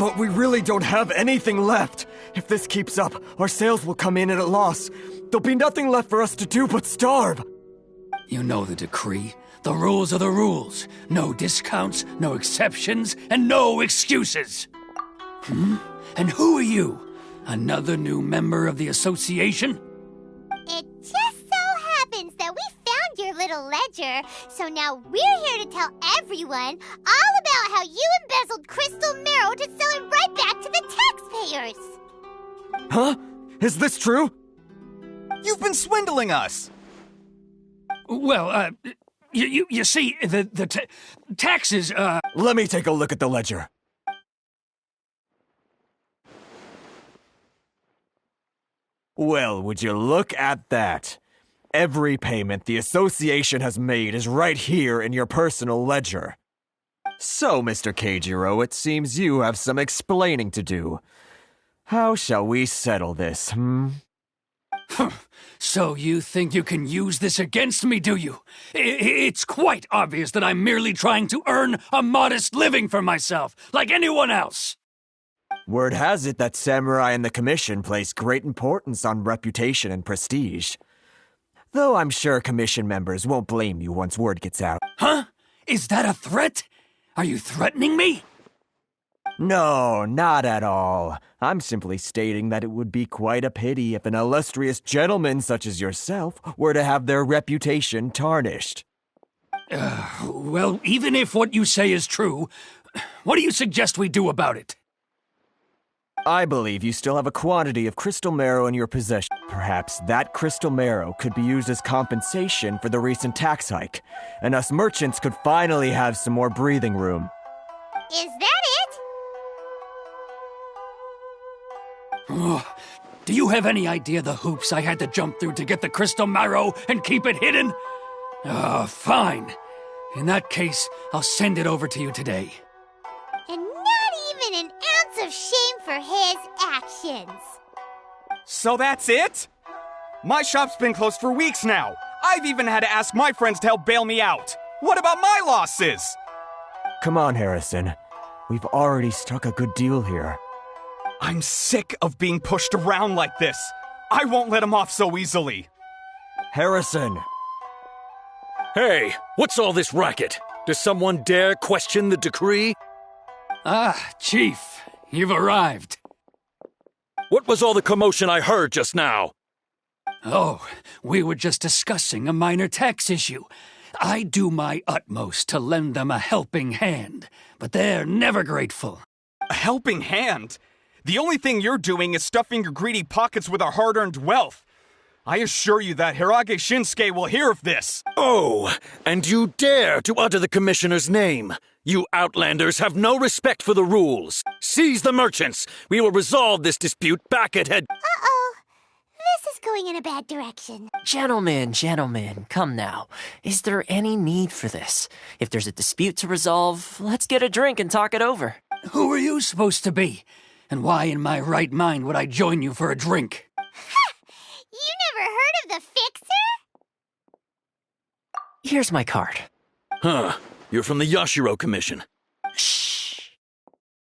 But we really don't have anything left. If this keeps up, our sales will come in at a loss. There'll be nothing left for us to do but starve. You know the decree. The rules are the rules. No discounts, no exceptions, and no excuses. And who are you? Another new member of the association? It just so happens that we found your little ledger, so now we're here to tell everyone all about how you embezzled crystal marrow to sell it right back to the taxpayers. Huh? Is this true? You've been swindling us! Well, you see, the taxes, Let me take a look at the ledger. Well, would you look at that? Every payment the association has made is right here in your personal ledger. So, Mr. Keijiro, it seems you have some explaining to do. How shall we settle this, So you think you can use this against me, do you? It's quite obvious that I'm merely trying to earn a modest living for myself, like anyone else. Word has it that Samurai and the Commission place great importance on reputation and prestige. Though I'm sure Commission members won't blame you once word gets out. Huh? Is that a threat? Are you threatening me? No, not at all. I'm simply stating that it would be quite a pity if an illustrious gentleman such as yourself were to have their reputation tarnished. Well, even if what you say is true, what do you suggest we do about it? I believe you still have a quantity of crystal marrow in your possession. Perhaps that crystal marrow could be used as compensation for the recent tax hike, and us merchants could finally have some more breathing room. Is that it? Oh, do you have any idea the hoops I had to jump through to get the crystal marrow and keep it hidden? Fine. In that case, I'll send it over to you today. And not even an ounce of shame for his actions. So that's it? My shop's been closed for weeks now. I've even had to ask my friends to help bail me out. What about my losses? Come on, Harrison. We've already struck a good deal here. I'm sick of being pushed around like this. I won't let him off so easily. Harrison! Hey, what's all this racket? Does someone dare question the decree? Chief, you've arrived. What was all the commotion I heard just now? Oh, we were just discussing a minor tax issue. I do my utmost to lend them a helping hand, but they're never grateful. A helping hand? The only thing you're doing is stuffing your greedy pockets with our hard-earned wealth. I assure you that Hirage Shinsuke will hear of this. Oh, and you dare to utter the commissioner's name. You outlanders have no respect for the rules. Seize the merchants. We will resolve this dispute back at head... Uh-oh. This is going in a bad direction. Gentlemen, come now. Is there any need for this? If there's a dispute to resolve, let's get a drink and talk it over. Who are you supposed to be? And why in my right mind would I join you for a drink? Ha! You never heard of the Fixer? Here's my card. Huh. You're from the Yashiro Commission. Shh.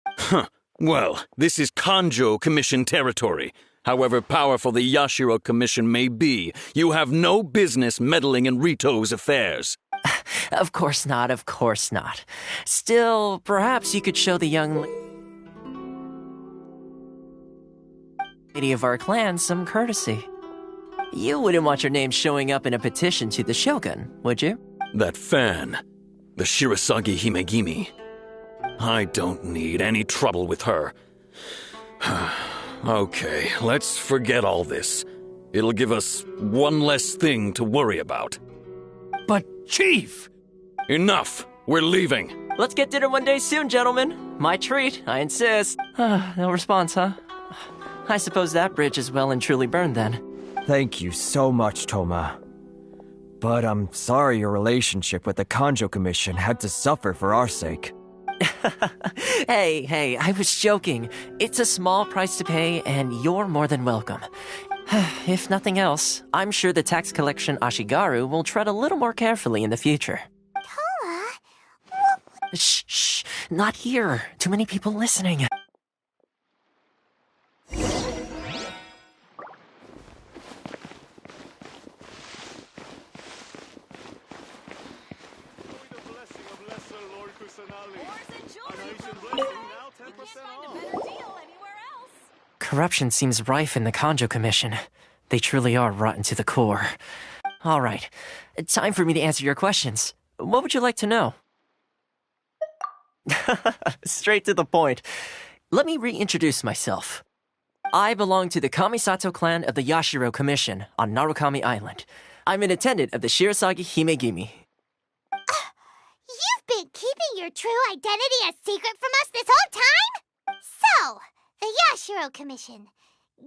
Huh. Well, this is Kanjo Commission territory. However powerful the Yashiro Commission may be, you have no business meddling in Rito's affairs. Of course not. Still, perhaps you could show the young lady of our clan some courtesy. You wouldn't want your name showing up in a petition to the Shogun, would you? That fan, the Shirasagi Himegimi. I don't need any trouble with her. Okay, let's forget all this. It'll give us one less thing to worry about. But, Chief! Enough! We're leaving. Let's get dinner one day soon, gentlemen. My treat, I insist. No response, huh? I suppose that bridge is well and truly burned then. Thank you so much, Toma. But I'm sorry your relationship with the Kanjo Commission had to suffer for our sake. Hey, I was joking. It's a small price to pay, and you're more than welcome. If nothing else, I'm sure the tax collection Ashigaru will tread a little more carefully in the future. Toma? Shh, not here. Too many people listening. Corruption seems rife in the Kanjo Commission. They truly are rotten to the core. All right, time for me to answer your questions. What would you like to know? Straight to the point. Let me reintroduce myself. I belong to the Kamisato clan of the Yashiro Commission on Narukami Island. I'm an attendant of the Shirasagi Himegimi. You've been keeping your true identity a secret from us this whole time? So, the Yashiro Commission.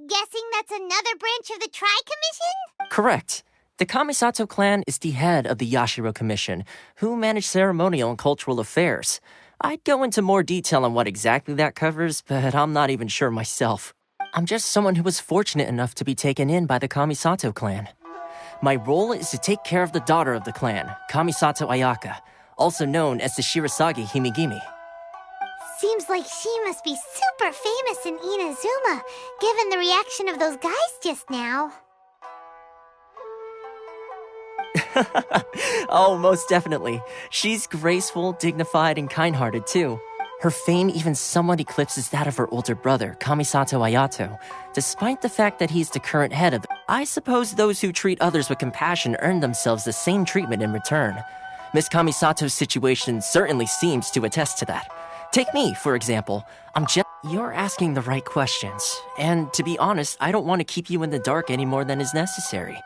Guessing that's another branch of the Tri-Commission? Correct. The Kamisato clan is the head of the Yashiro Commission, who manage ceremonial and cultural affairs. I'd go into more detail on what exactly that covers, but I'm not even sure myself. I'm just someone who was fortunate enough to be taken in by the Kamisato clan. My role is to take care of the daughter of the clan, Kamisato Ayaka, also known as the Shirasagi Himegimi. Seems like she must be super famous in Inazuma, given the reaction of those guys just now. Oh, most definitely. She's graceful, dignified, and kind-hearted, too. Her fame even somewhat eclipses that of her older brother, Kamisato Ayato, despite the fact that he's the current head of the... I suppose those who treat others with compassion earn themselves the same treatment in return. Miss Kamisato's situation certainly seems to attest to that. Take me, for example. You're asking the right questions, and to be honest, I don't want to keep you in the dark any more than is necessary.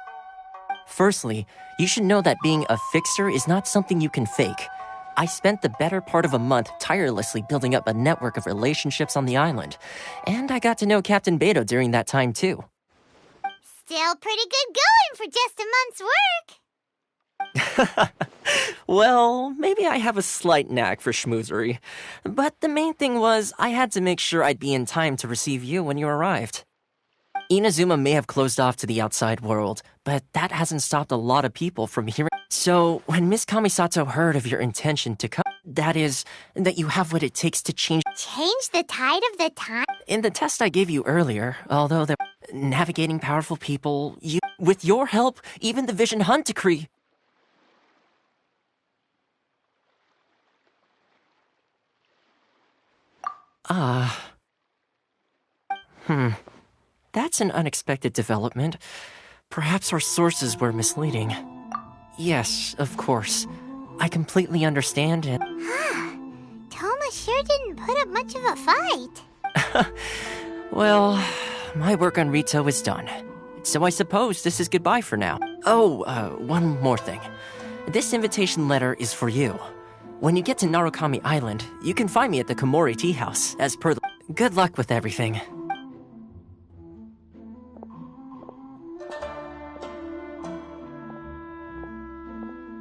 Firstly, you should know that being a fixer is not something you can fake. I spent the better part of a month tirelessly building up a network of relationships on the island, and I got to know Captain Beto during that time too. Still pretty good going for just a month's work. Well, maybe I have a slight knack for schmoozery, but the main thing was I had to make sure I'd be in time to receive you when you arrived. Inazuma may have closed off to the outside world, but that hasn't stopped a lot of people from hearing. So, when Miss Kamisato heard of your intention to come, that is, that you have what it takes to change the tide of the time? In the test I gave you earlier, although they're navigating powerful people, with your help, even the Vision Hunt decree. That's an unexpected development. Perhaps our sources were misleading. Yes, of course. I completely understand it. Toma sure didn't put up much of a fight. Well, my work on Rito is done. So I suppose this is goodbye for now. Oh, one more thing. This invitation letter is for you. When you get to Narukami Island, you can find me at the Komori Tea House, as per the... Good luck with everything.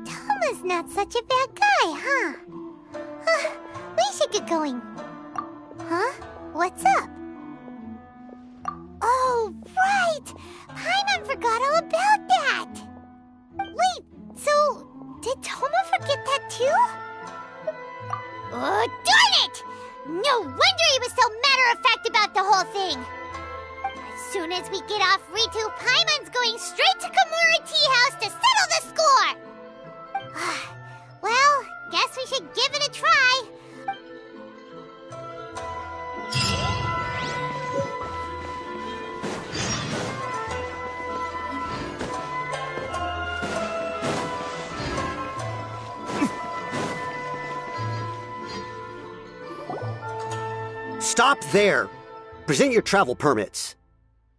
Toma's not such a bad guy, huh? We should get going. Huh? What's up? Oh, right! Paimon forgot all about that! Wait, so... did Toma forget that too? Oh, darn it! No wonder he was so matter-of-fact about the whole thing! As soon as we get off Ritu, Paimon's going straight to Komori Tea House to settle the score! Well, guess we should give it a try. Stop there! Present your travel permits.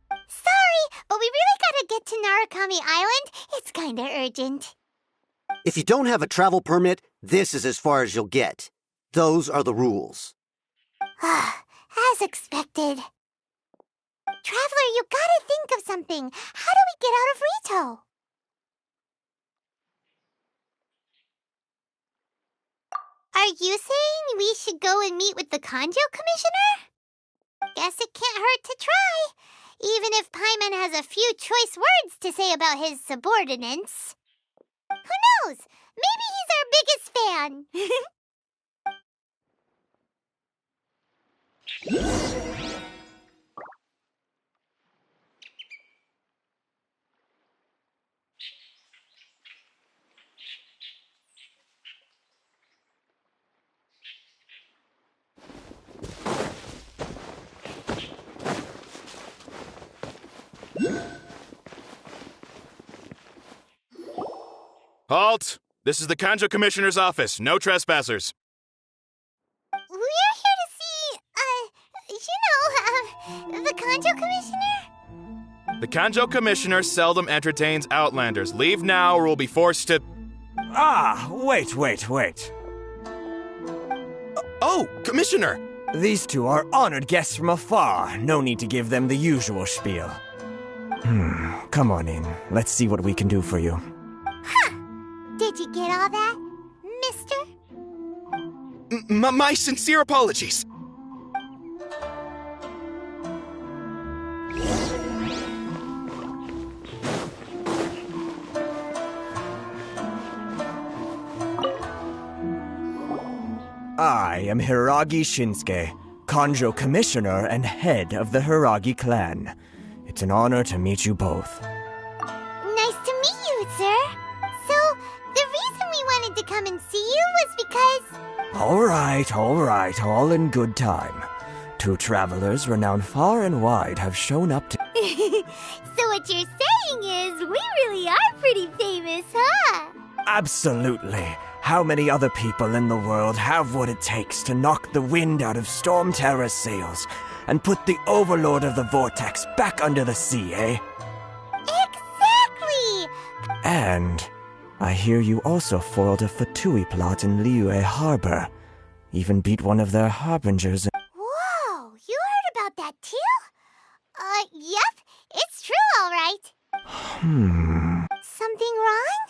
Sorry, but we really gotta get to Narukami Island. It's kinda urgent. If you don't have a travel permit, this is as far as you'll get. Those are the rules. As expected. Traveler, you gotta think of something. How do we get out of Rito? Are you saying we should go and meet with the Kanjo Commissioner? Guess it can't hurt to try, even if Paimon has a few choice words to say about his subordinates. Who knows? Maybe he's our biggest fan. Halt! This is the Kanjo Commissioner's office. No trespassers. We're here to see, the Kanjo Commissioner? The Kanjo Commissioner seldom entertains Outlanders. Leave now or we'll be forced to... Ah, wait. Oh, Commissioner! These two are honored guests from afar. No need to give them the usual spiel. Come on in. Let's see what we can do for you. Huh. Did you get all that, mister? My sincere apologies. I am Hiragi Shinsuke, Kanjo Commissioner and head of the Hiragi clan. It's an honor to meet you both. Nice to meet you, sir. So, the reason we wanted to come and see you was because... All right, all in good time. Two travelers renowned far and wide have shown up to... So what you're saying is, we really are pretty famous, huh? Absolutely. How many other people in the world have what it takes to knock the wind out of Storm Terror's sails and put the Overlord of the Vortex back under the sea, eh? Exactly! And I hear you also foiled a Fatui plot in Liyue Harbor. Even beat one of their harbingers. Whoa, you heard about that too? Yep, it's true, all right. Something wrong?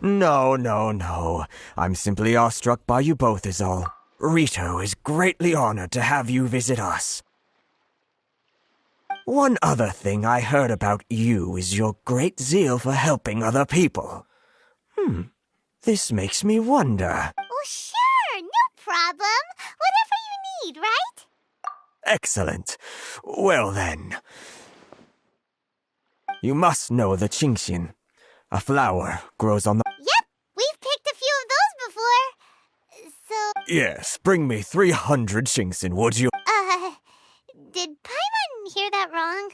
No. I'm simply awestruck by you both is all. Rito is greatly honored to have you visit us. One other thing I heard about you is your great zeal for helping other people. This makes me wonder. Oh, sure, no problem. Whatever you need, right? Excellent. Well then. You must know the Genshin. A flower grows on the... Yep, we've picked a few of those before. So... Yes, bring me 300 Genshin, would you? Did Paimon hear that wrong?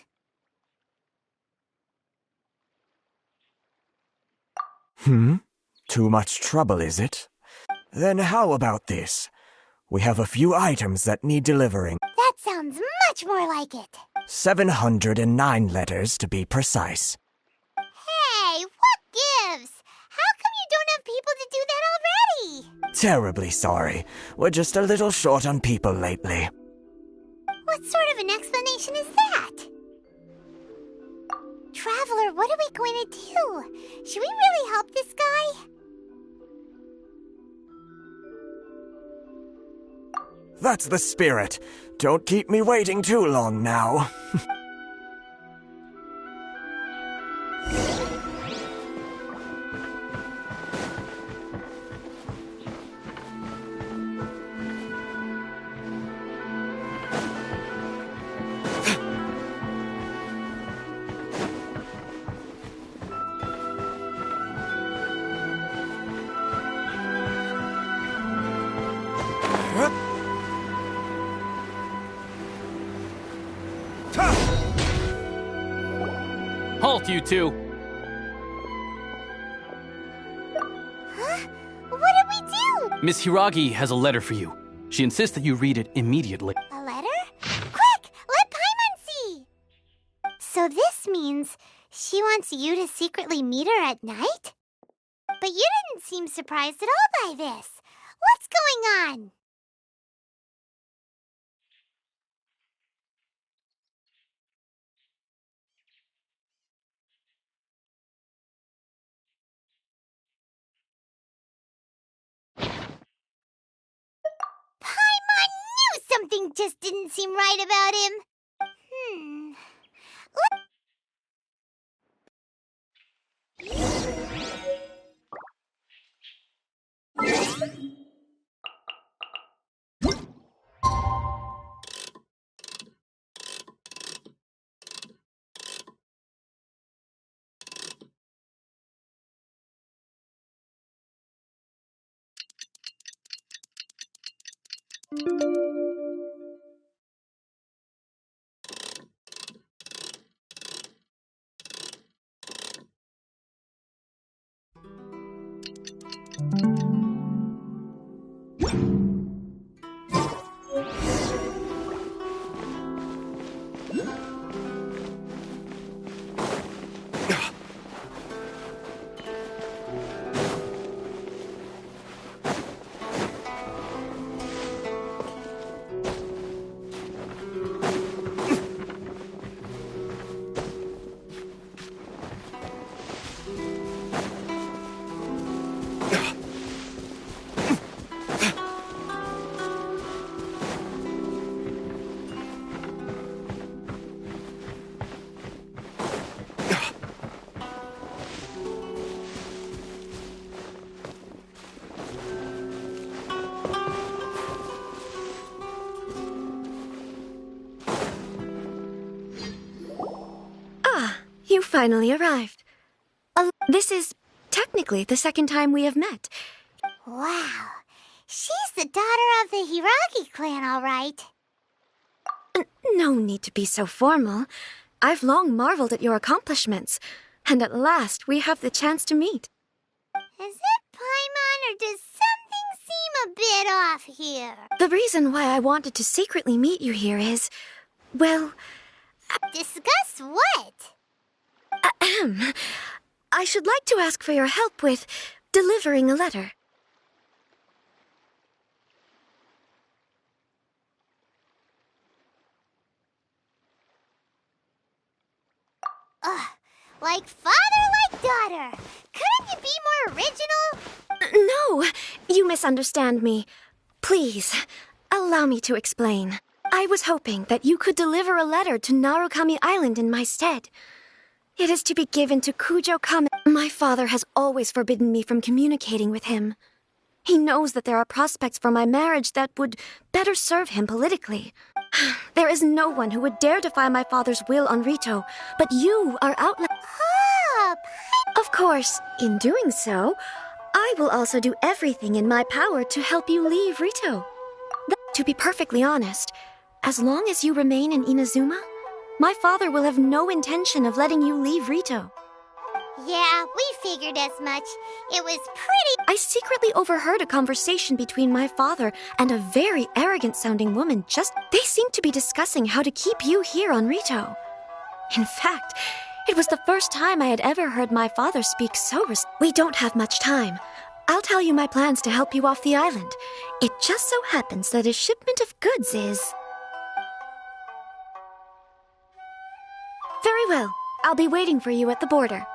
Too much trouble, is it? Then how about this? We have a few items that need delivering. That sounds much more like it. 709 letters to be precise. Hey, what gives? How come you don't have people to do that already? Terribly sorry. We're just a little short on people lately. What sort of an explanation is that? Traveler, what are we going to do? Should we really help this guy? That's the spirit. Don't keep me waiting too long now. Halt, you two! Huh? What did we do? Miss Hiragi has a letter for you. She insists that you read it immediately. A letter? Quick! Let Paimon see! So this means she wants you to secretly meet her at night? But you didn't seem surprised at all by this. What's going on? Paimon knew something just didn't seem right about him. You finally arrived. This is technically the second time we have met. Wow. She's the daughter of the Hiragi clan, all right. No need to be so formal. I've long marveled at your accomplishments, and at last we have the chance to meet. Is it Paimon, or does something seem a bit off here? The reason why I wanted to secretly meet you here is, well... Discuss what? Ahem. I should like to ask for your help with delivering a letter. Like father, like daughter. Couldn't you be more original? No, you misunderstand me. Please, allow me to explain. I was hoping that you could deliver a letter to Narukami Island in my stead. It is to be given to Kujo Kame. My father has always forbidden me from communicating with him. He knows that there are prospects for my marriage that would better serve him politically. There is no one who would dare defy my father's will on Rito, but you are Of course, in doing so, I will also do everything in my power to help you leave Rito. To be perfectly honest, as long as you remain in Inazuma, my father will have no intention of letting you leave Rito. Yeah, we figured as much. It was pretty... I secretly overheard a conversation between my father and a very arrogant-sounding woman They seemed to be discussing how to keep you here on Rito. In fact, it was the first time I had ever heard my father speak so We don't have much time. I'll tell you my plans to help you off the island. It just so happens that a shipment of goods is... Very well. I'll be waiting for you at the border.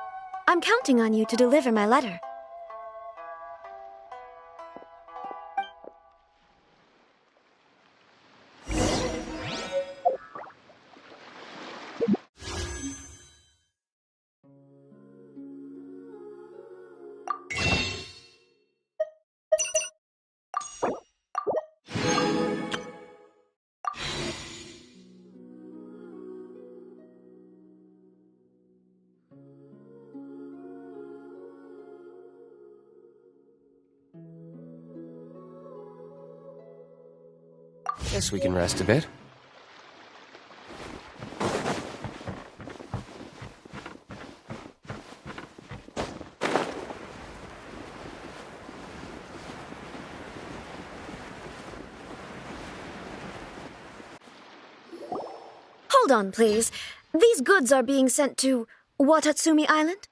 I'm counting on you to deliver my letter. Guess we can rest a bit. Hold on, please. These goods are being sent to Watatsumi Island?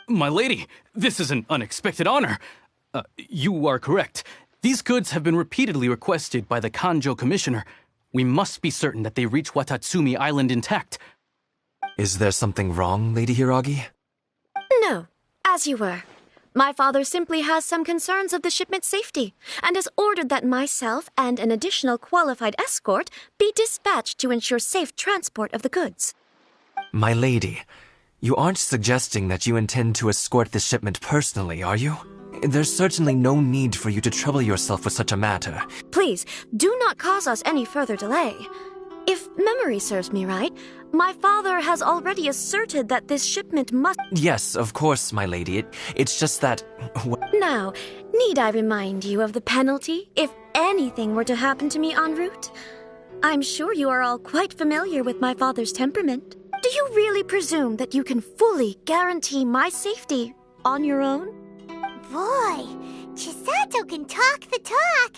My lady, this is an unexpected honor. You are correct. These goods have been repeatedly requested by the Kanjo Commissioner. We must be certain that they reach Watatsumi Island intact. Is there something wrong, Lady Hiragi? No, as you were. My father simply has some concerns of the shipment's safety, and has ordered that myself and an additional qualified escort be dispatched to ensure safe transport of the goods. My lady, you aren't suggesting that you intend to escort this shipment personally, are you? There's certainly no need for you to trouble yourself with such a matter. Please, do not cause us any further delay. If memory serves me right, my father has already asserted that this shipment must... Yes, of course, my lady. It's just that... Now, need I remind you of the penalty if anything were to happen to me en route? I'm sure you are all quite familiar with my father's temperament. Do you really presume that you can fully guarantee my safety on your own? Boy, Chisato can talk the talk.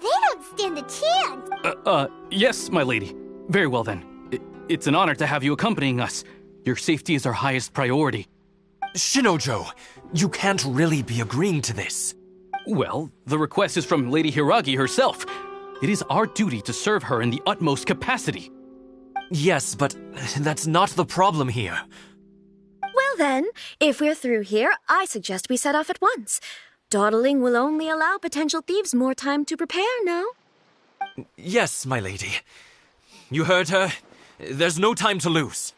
They don't stand a chance. Yes, my lady. Very well then. It's an honor to have you accompanying us. Your safety is our highest priority. Shinojo, you can't really be agreeing to this. Well, the request is from Lady Hiragi herself. It is our duty to serve her in the utmost capacity. Yes, but that's not the problem here. Well then, if we're through here, I suggest we set off at once. Dawdling will only allow potential thieves more time to prepare, no? Yes, my lady. You heard her. There's no time to lose.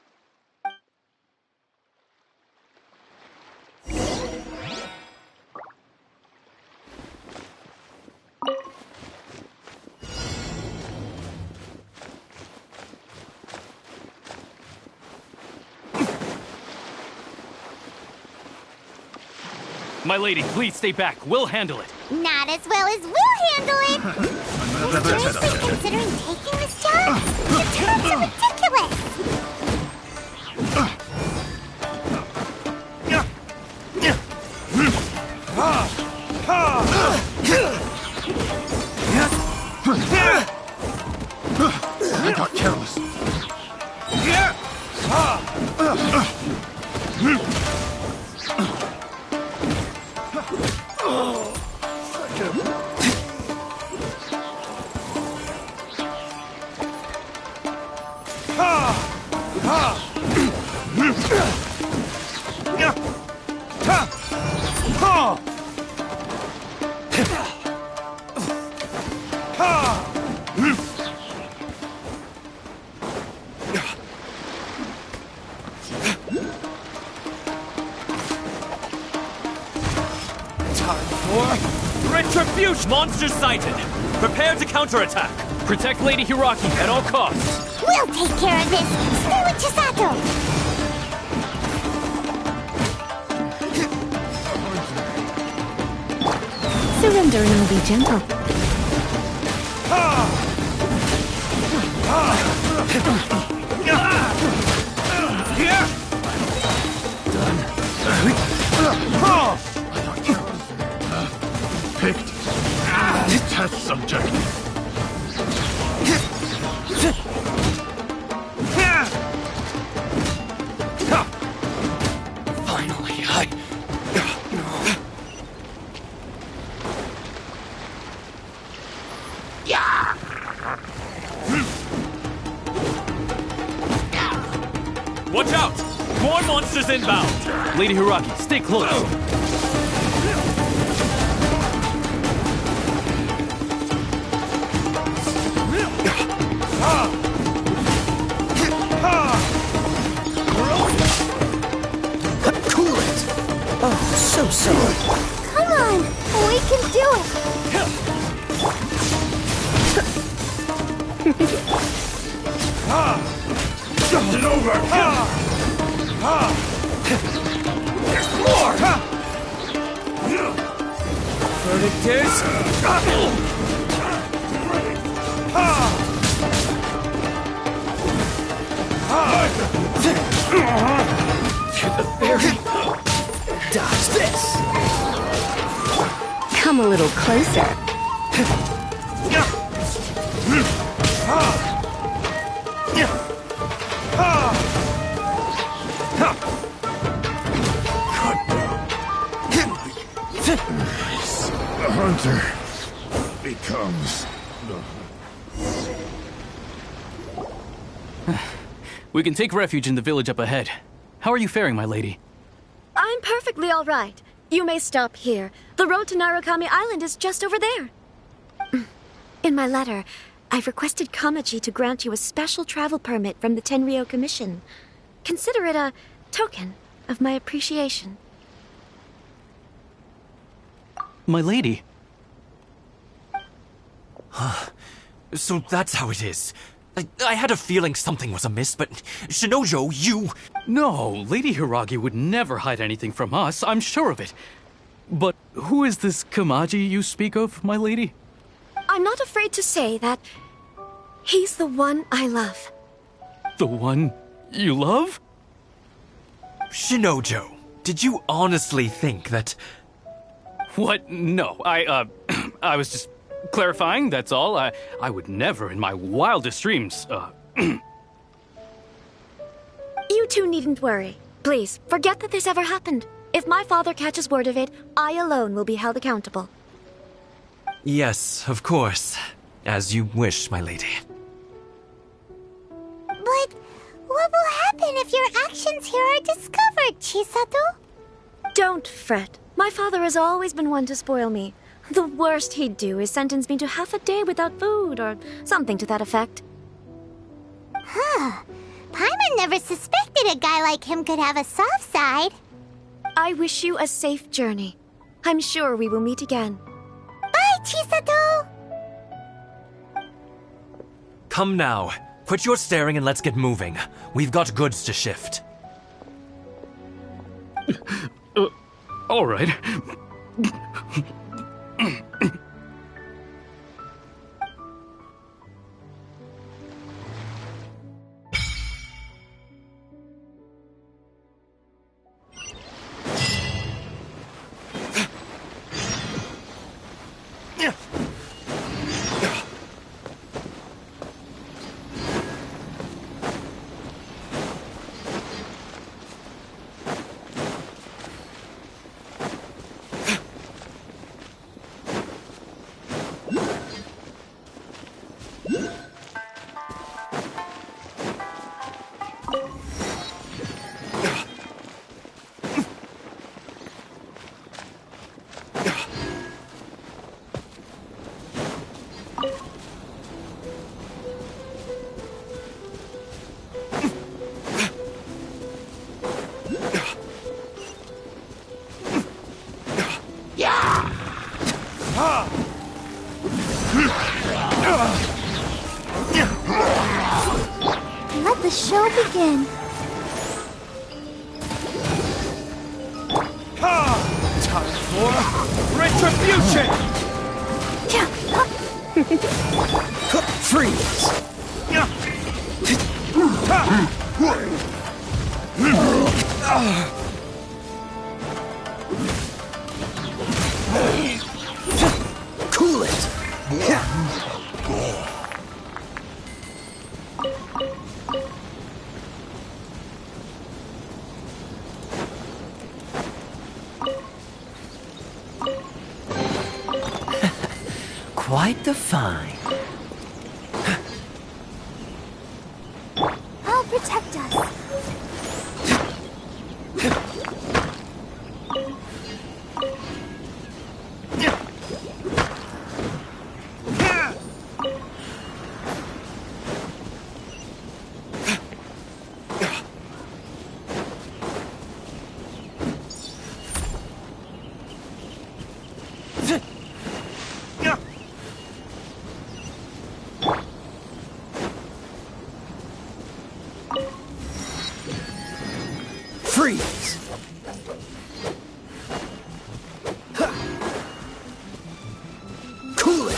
My lady, please stay back. We'll handle it. Not as well as we'll handle it. You're seriously considering taking this job? Your terms are ridiculous. I got careless. Retribution! Monsters sighted! Prepare to counterattack! Protect Lady Hiraki at all costs! We'll take care of this! Screw it, Chisato! Surrender and I'll be gentle. Picked test subject. Finally, Watch out! More monsters inbound! Lady Hiraki, stay close. Cool it! Oh, so. Come on! We can do it! Jumped it over! There's more! Verdict is... To the very... Dodge this! Come a little closer. The hunter becomes... We can take refuge in the village up ahead. How are you faring, my lady? I'm perfectly all right. You may stop here. The road to Narukami Island is just over there. In my letter, I've requested Kamaji to grant you a special travel permit from the Tenryou Commission. Consider it a token of my appreciation. My lady. So that's how it is. I had a feeling something was amiss, but Shinojo, you... No, Lady Hiragi would never hide anything from us, I'm sure of it. But who is this Kamaji you speak of, my lady? I'm not afraid to say that he's the one I love. The one you love? Shinojo, did you honestly think that... What? No, I was just clarifying, that's all. I would never in my wildest dreams, You two needn't worry. Please, forget that this ever happened. If my father catches word of it, I alone will be held accountable. Yes, of course. As you wish, my lady. But what will happen if your actions here are discovered, Chisato? Don't fret. My father has always been one to spoil me. The worst he'd do is sentence me to half a day without food, or something to that effect. Huh. Paimon never suspected a guy like him could have a soft side. I wish you a safe journey. I'm sure we will meet again. Bye, Chisato! Come now. Quit your staring and let's get moving. We've got goods to shift. All right. Let the show begin. Time for retribution! Freeze! Cool it! Quite the find. I'll protect us. Freeze! Cool it!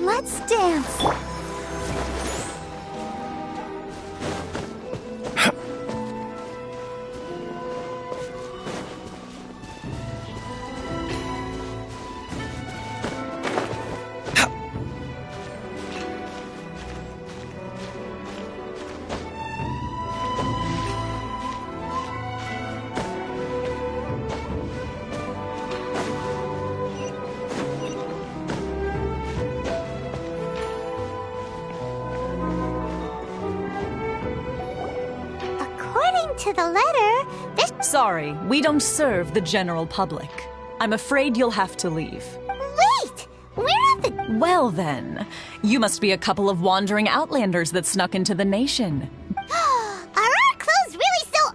Let's dance. According to the letter, this... Sorry, we don't serve the general public. I'm afraid you'll have to leave. Wait! Where are the... Well then, you must be a couple of wandering outlanders that snuck into the nation. Are our clothes really so...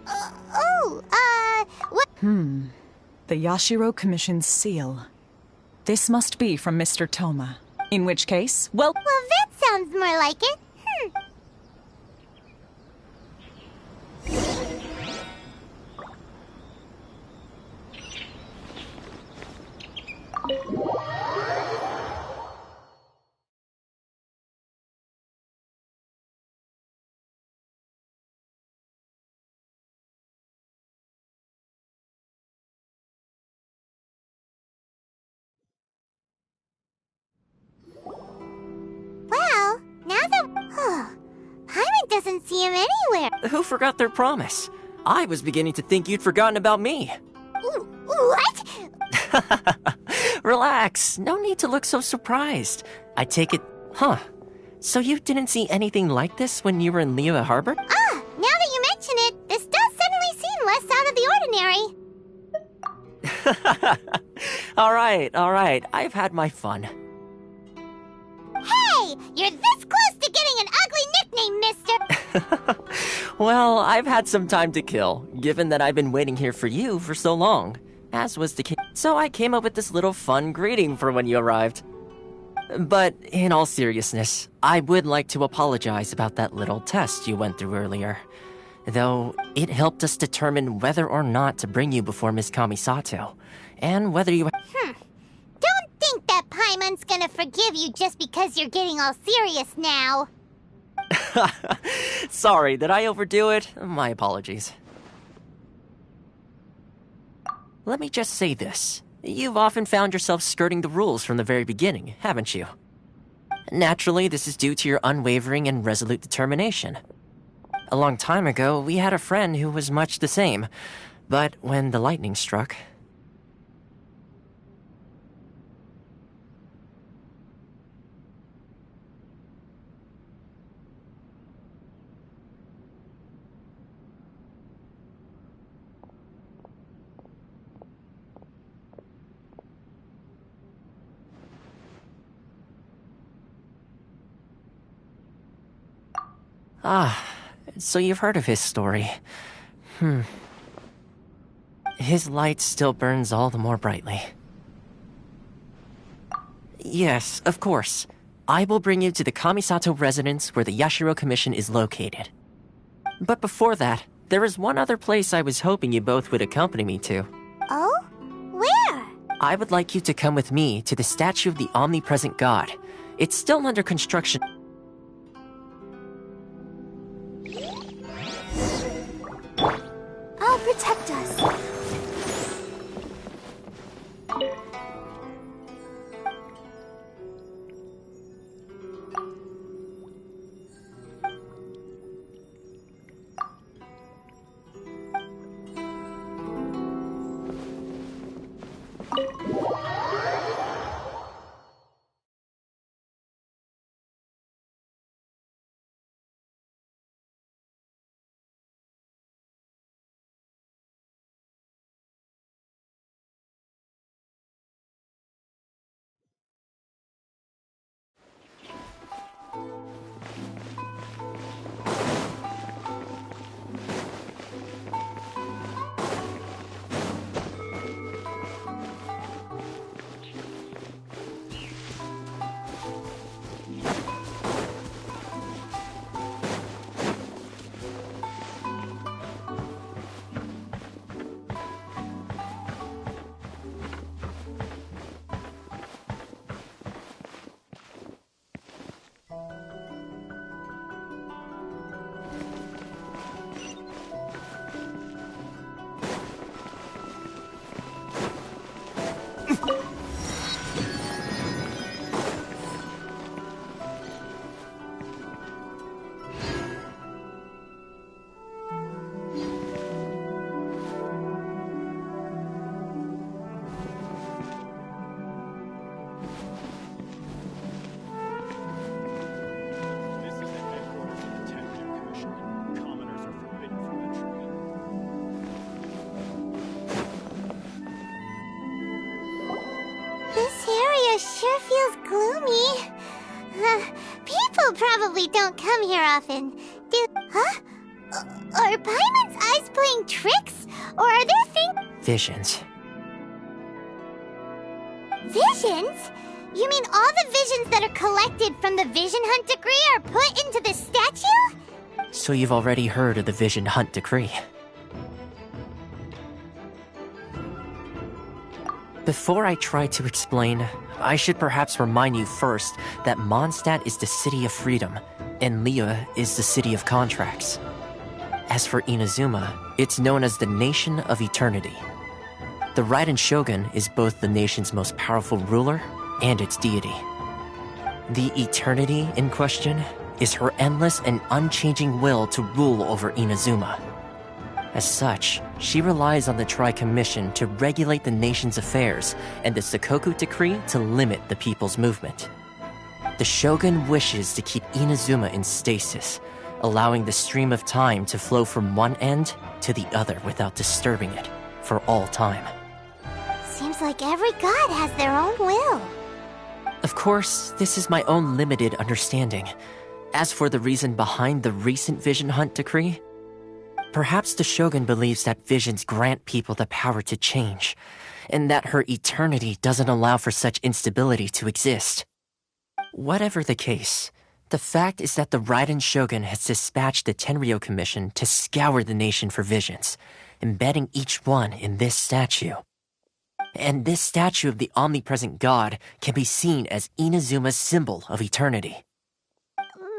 what... The Yashiro Commission's seal. This must be from Mr. Toma. In which case, well... Well, that sounds more like it. Well, now that... doesn't see him anywhere. Who forgot their promise? I was beginning to think you'd forgotten about me. What? Relax. No need to look so surprised. I take it... Huh. So you didn't see anything like this when you were in Liyue Harbor? Now that you mention it, this does suddenly seem less out of the ordinary. All right. I've had my fun. Hey! You're this close to getting an ugly nickname, mister! Well, I've had some time to kill, given that I've been waiting here for you for so long, as was the case. So I came up with this little fun greeting for when you arrived. But in all seriousness, I would like to apologize about that little test you went through earlier. Though, it helped us determine whether or not to bring you before Miss Kamisato, and whether you... Don't think that Paimon's gonna forgive you just because you're getting all serious now. Sorry, did I overdo it? My apologies. Let me just say this. You've often found yourself skirting the rules from the very beginning, haven't you? Naturally, this is due to your unwavering and resolute determination. A long time ago, we had a friend who was much the same, but when the lightning struck... so you've heard of his story. His light still burns all the more brightly. Yes, of course. I will bring you to the Kamisato residence where the Yashiro Commission is located. But before that, there is one other place I was hoping you both would accompany me to. Oh? Where? I would like you to come with me to the statue of the omnipresent god. It's still under construction. I'll protect us. Sure feels gloomy. People probably don't come here often. Huh? Are Paimon's eyes playing tricks? Or are there things... Visions. Visions? You mean all the visions that are collected from the Vision Hunt Decree are put into this statue? So you've already heard of the Vision Hunt Decree. Before I try to explain, I should perhaps remind you first that Mondstadt is the city of freedom, and Liyue is the city of contracts. As for Inazuma, it's known as the Nation of Eternity. The Raiden Shogun is both the nation's most powerful ruler and its deity. The Eternity in question is her endless and unchanging will to rule over Inazuma. As such, she relies on the Tri-Commission to regulate the nation's affairs and the Sakoku Decree to limit the people's movement. The Shogun wishes to keep Inazuma in stasis, allowing the stream of time to flow from one end to the other without disturbing it for all time. Seems like every god has their own will. Of course, this is my own limited understanding. As for the reason behind the recent Vision Hunt decree, perhaps the Shogun believes that visions grant people the power to change, and that her eternity doesn't allow for such instability to exist. Whatever the case, the fact is that the Raiden Shogun has dispatched the Tenryou Commission to scour the nation for visions, embedding each one in this statue. And this statue of the omnipresent god can be seen as Inazuma's symbol of eternity.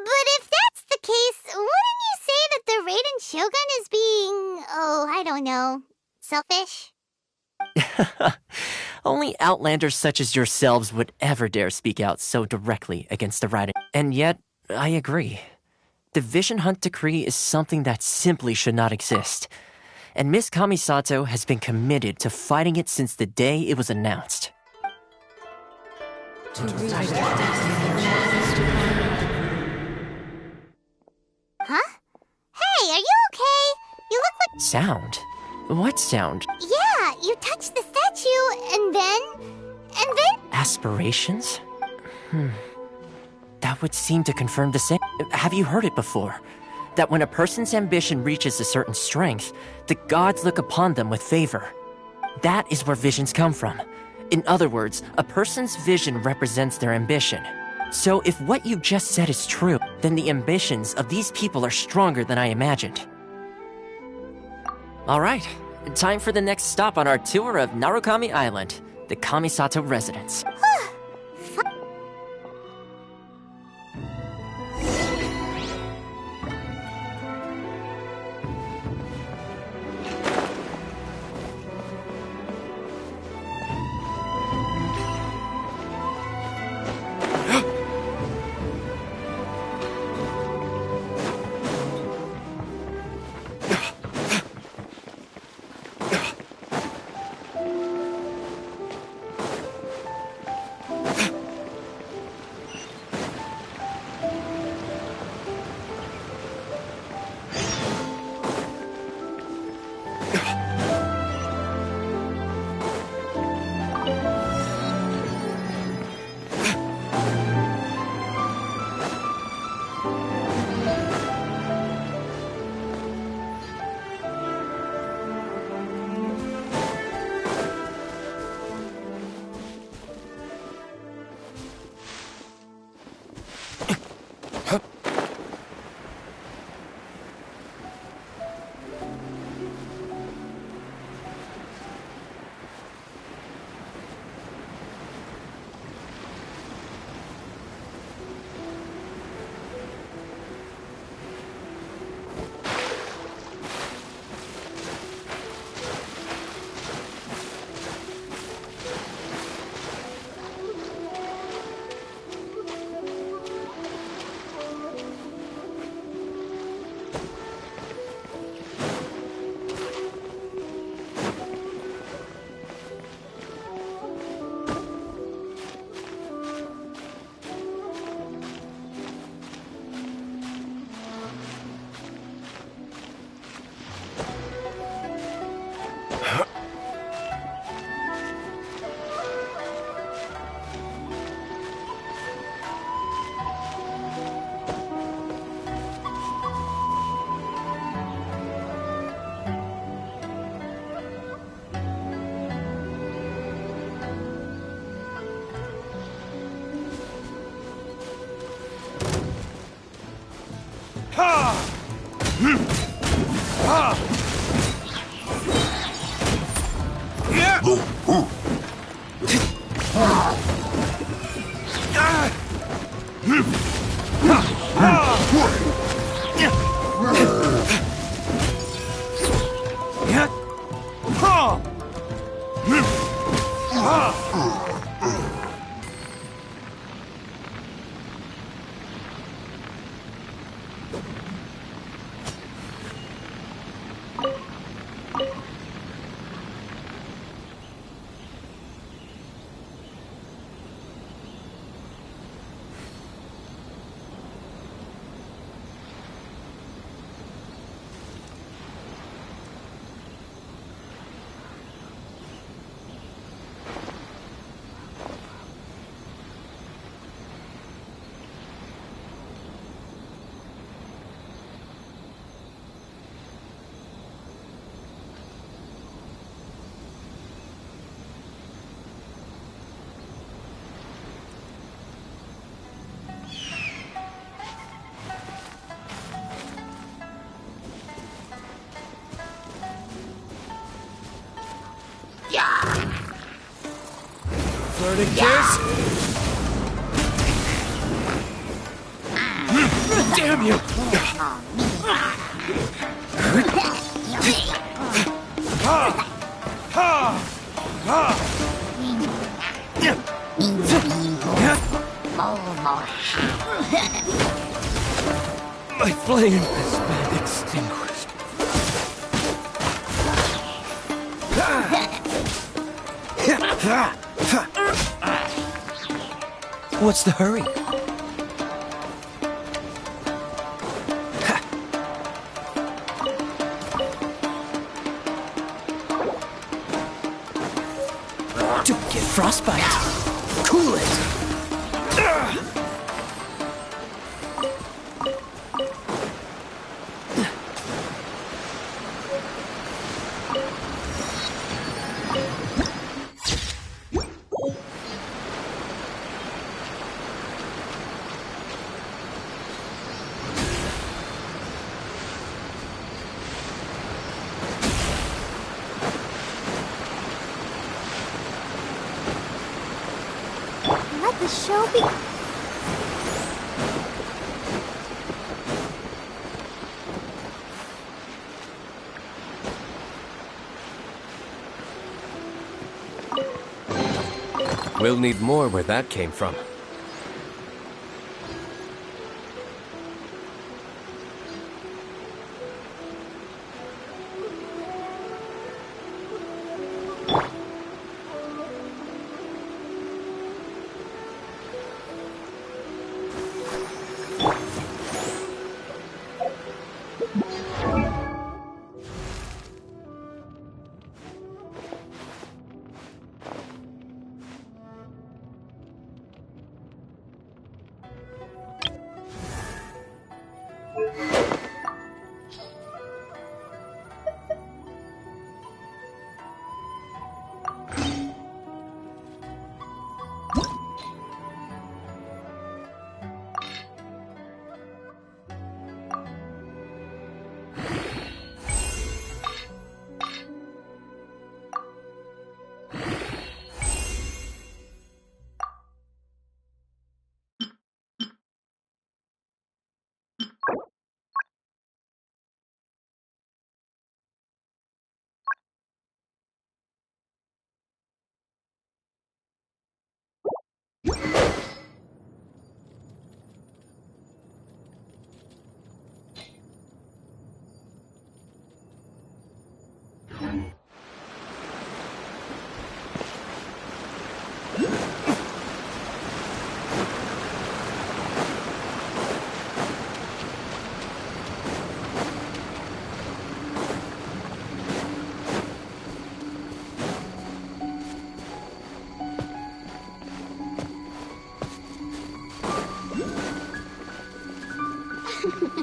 But if that's the case, wouldn't you say that the Raiden Shogun is being, I don't know, selfish? Only outlanders such as yourselves would ever dare speak out so directly against the Raiden. And yet, I agree. The Vision Hunt decree is something that simply should not exist. And Miss Kamisato has been committed to fighting it since the day it was announced. Huh? Hey, are you okay? You look like... Sound? What sound? Yeah, you touched the statue, and then... Aspirations? That would seem to confirm the same. Have you heard it before? That when a person's ambition reaches a certain strength, the gods look upon them with favor. That is where visions come from. In other words, a person's vision represents their ambition. So if what you just said is true, then the ambitions of these people are stronger than I imagined. Alright, time for the next stop on our tour of Narukami Island, the Kamisato residence. Flirting kiss! Damn you! My flame has been extinguished. What's the hurry? Don't get frostbite. Cool it. Let the show be. We'll need more where that came from.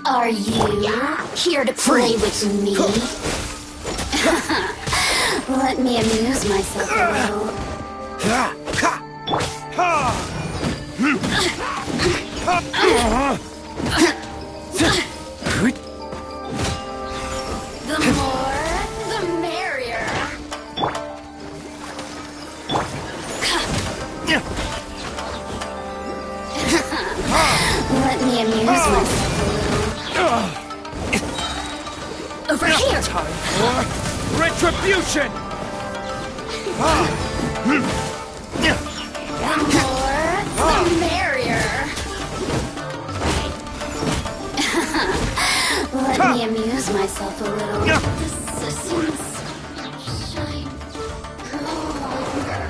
Are you here to play with me? Let me amuse myself a little. The more, the merrier. Let me amuse myself a little. Over here! Time for retribution! The more, the merrier. Let me amuse myself a little. Resistance shine no longer.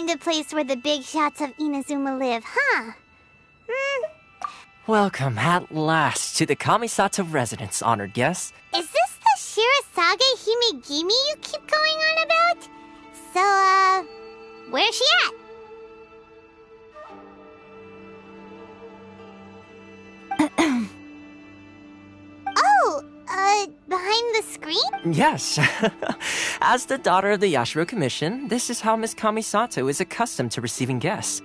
kind of place where the big shots of Inazuma live, huh? Welcome, at last, to the Kamisato residence, honored guests. Is this the Shirazage Himegimi you keep going on about? So, where's she at? Behind the screen? Yes. As the daughter of the Yashiro Commission, this is how Miss Kamisato is accustomed to receiving guests.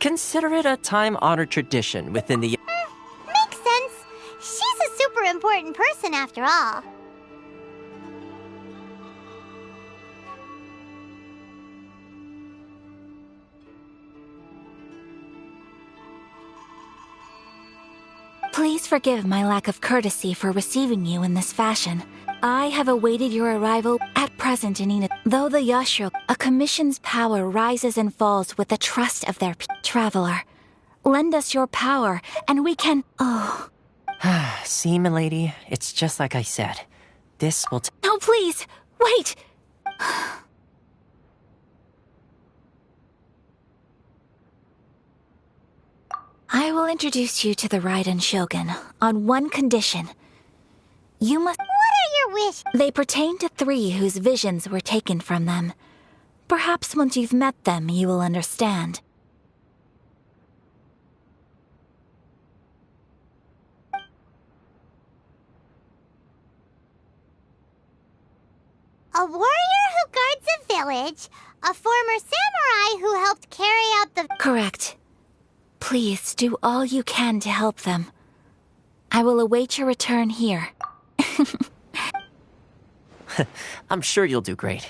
Consider it a time-honored tradition within the... Makes sense. She's a super important person after all. Please forgive my lack of courtesy for receiving you in this fashion. I have awaited your arrival at present in Ina. Though the Yashiro, a commission's power rises and falls with the trust of their traveler. Lend us your power, and we can... Oh. See, milady, it's just like I said. This will... No, please! Wait! I will introduce you to the Raiden Shogun on one condition. You must... What are your wishes? They pertain to 3 whose visions were taken from them. Perhaps once you've met them, you will understand. A warrior who guards a village, a former samurai who helped carry out the... Correct. Please do all you can to help them. I will await your return here. I'm sure you'll do great.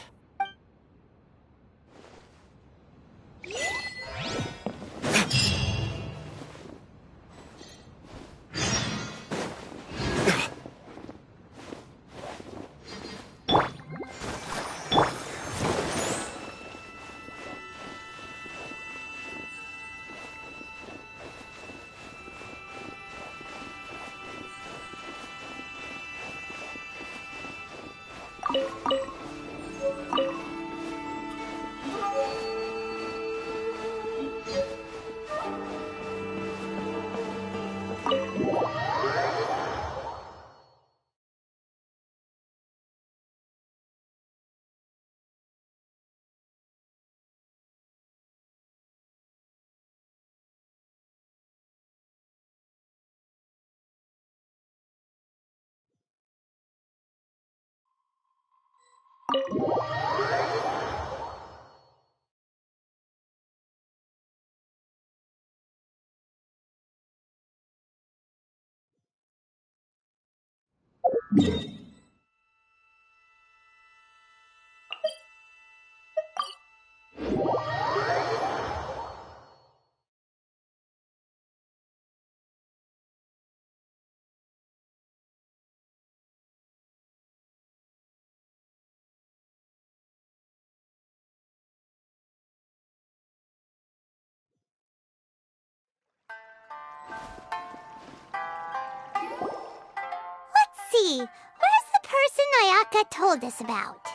See, where's the person Ayaka told us about?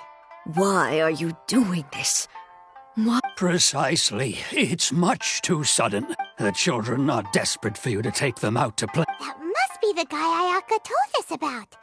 Why are you doing this? What? Precisely. It's much too sudden. The children are desperate for you to take them out to play. That must be the guy Ayaka told us about.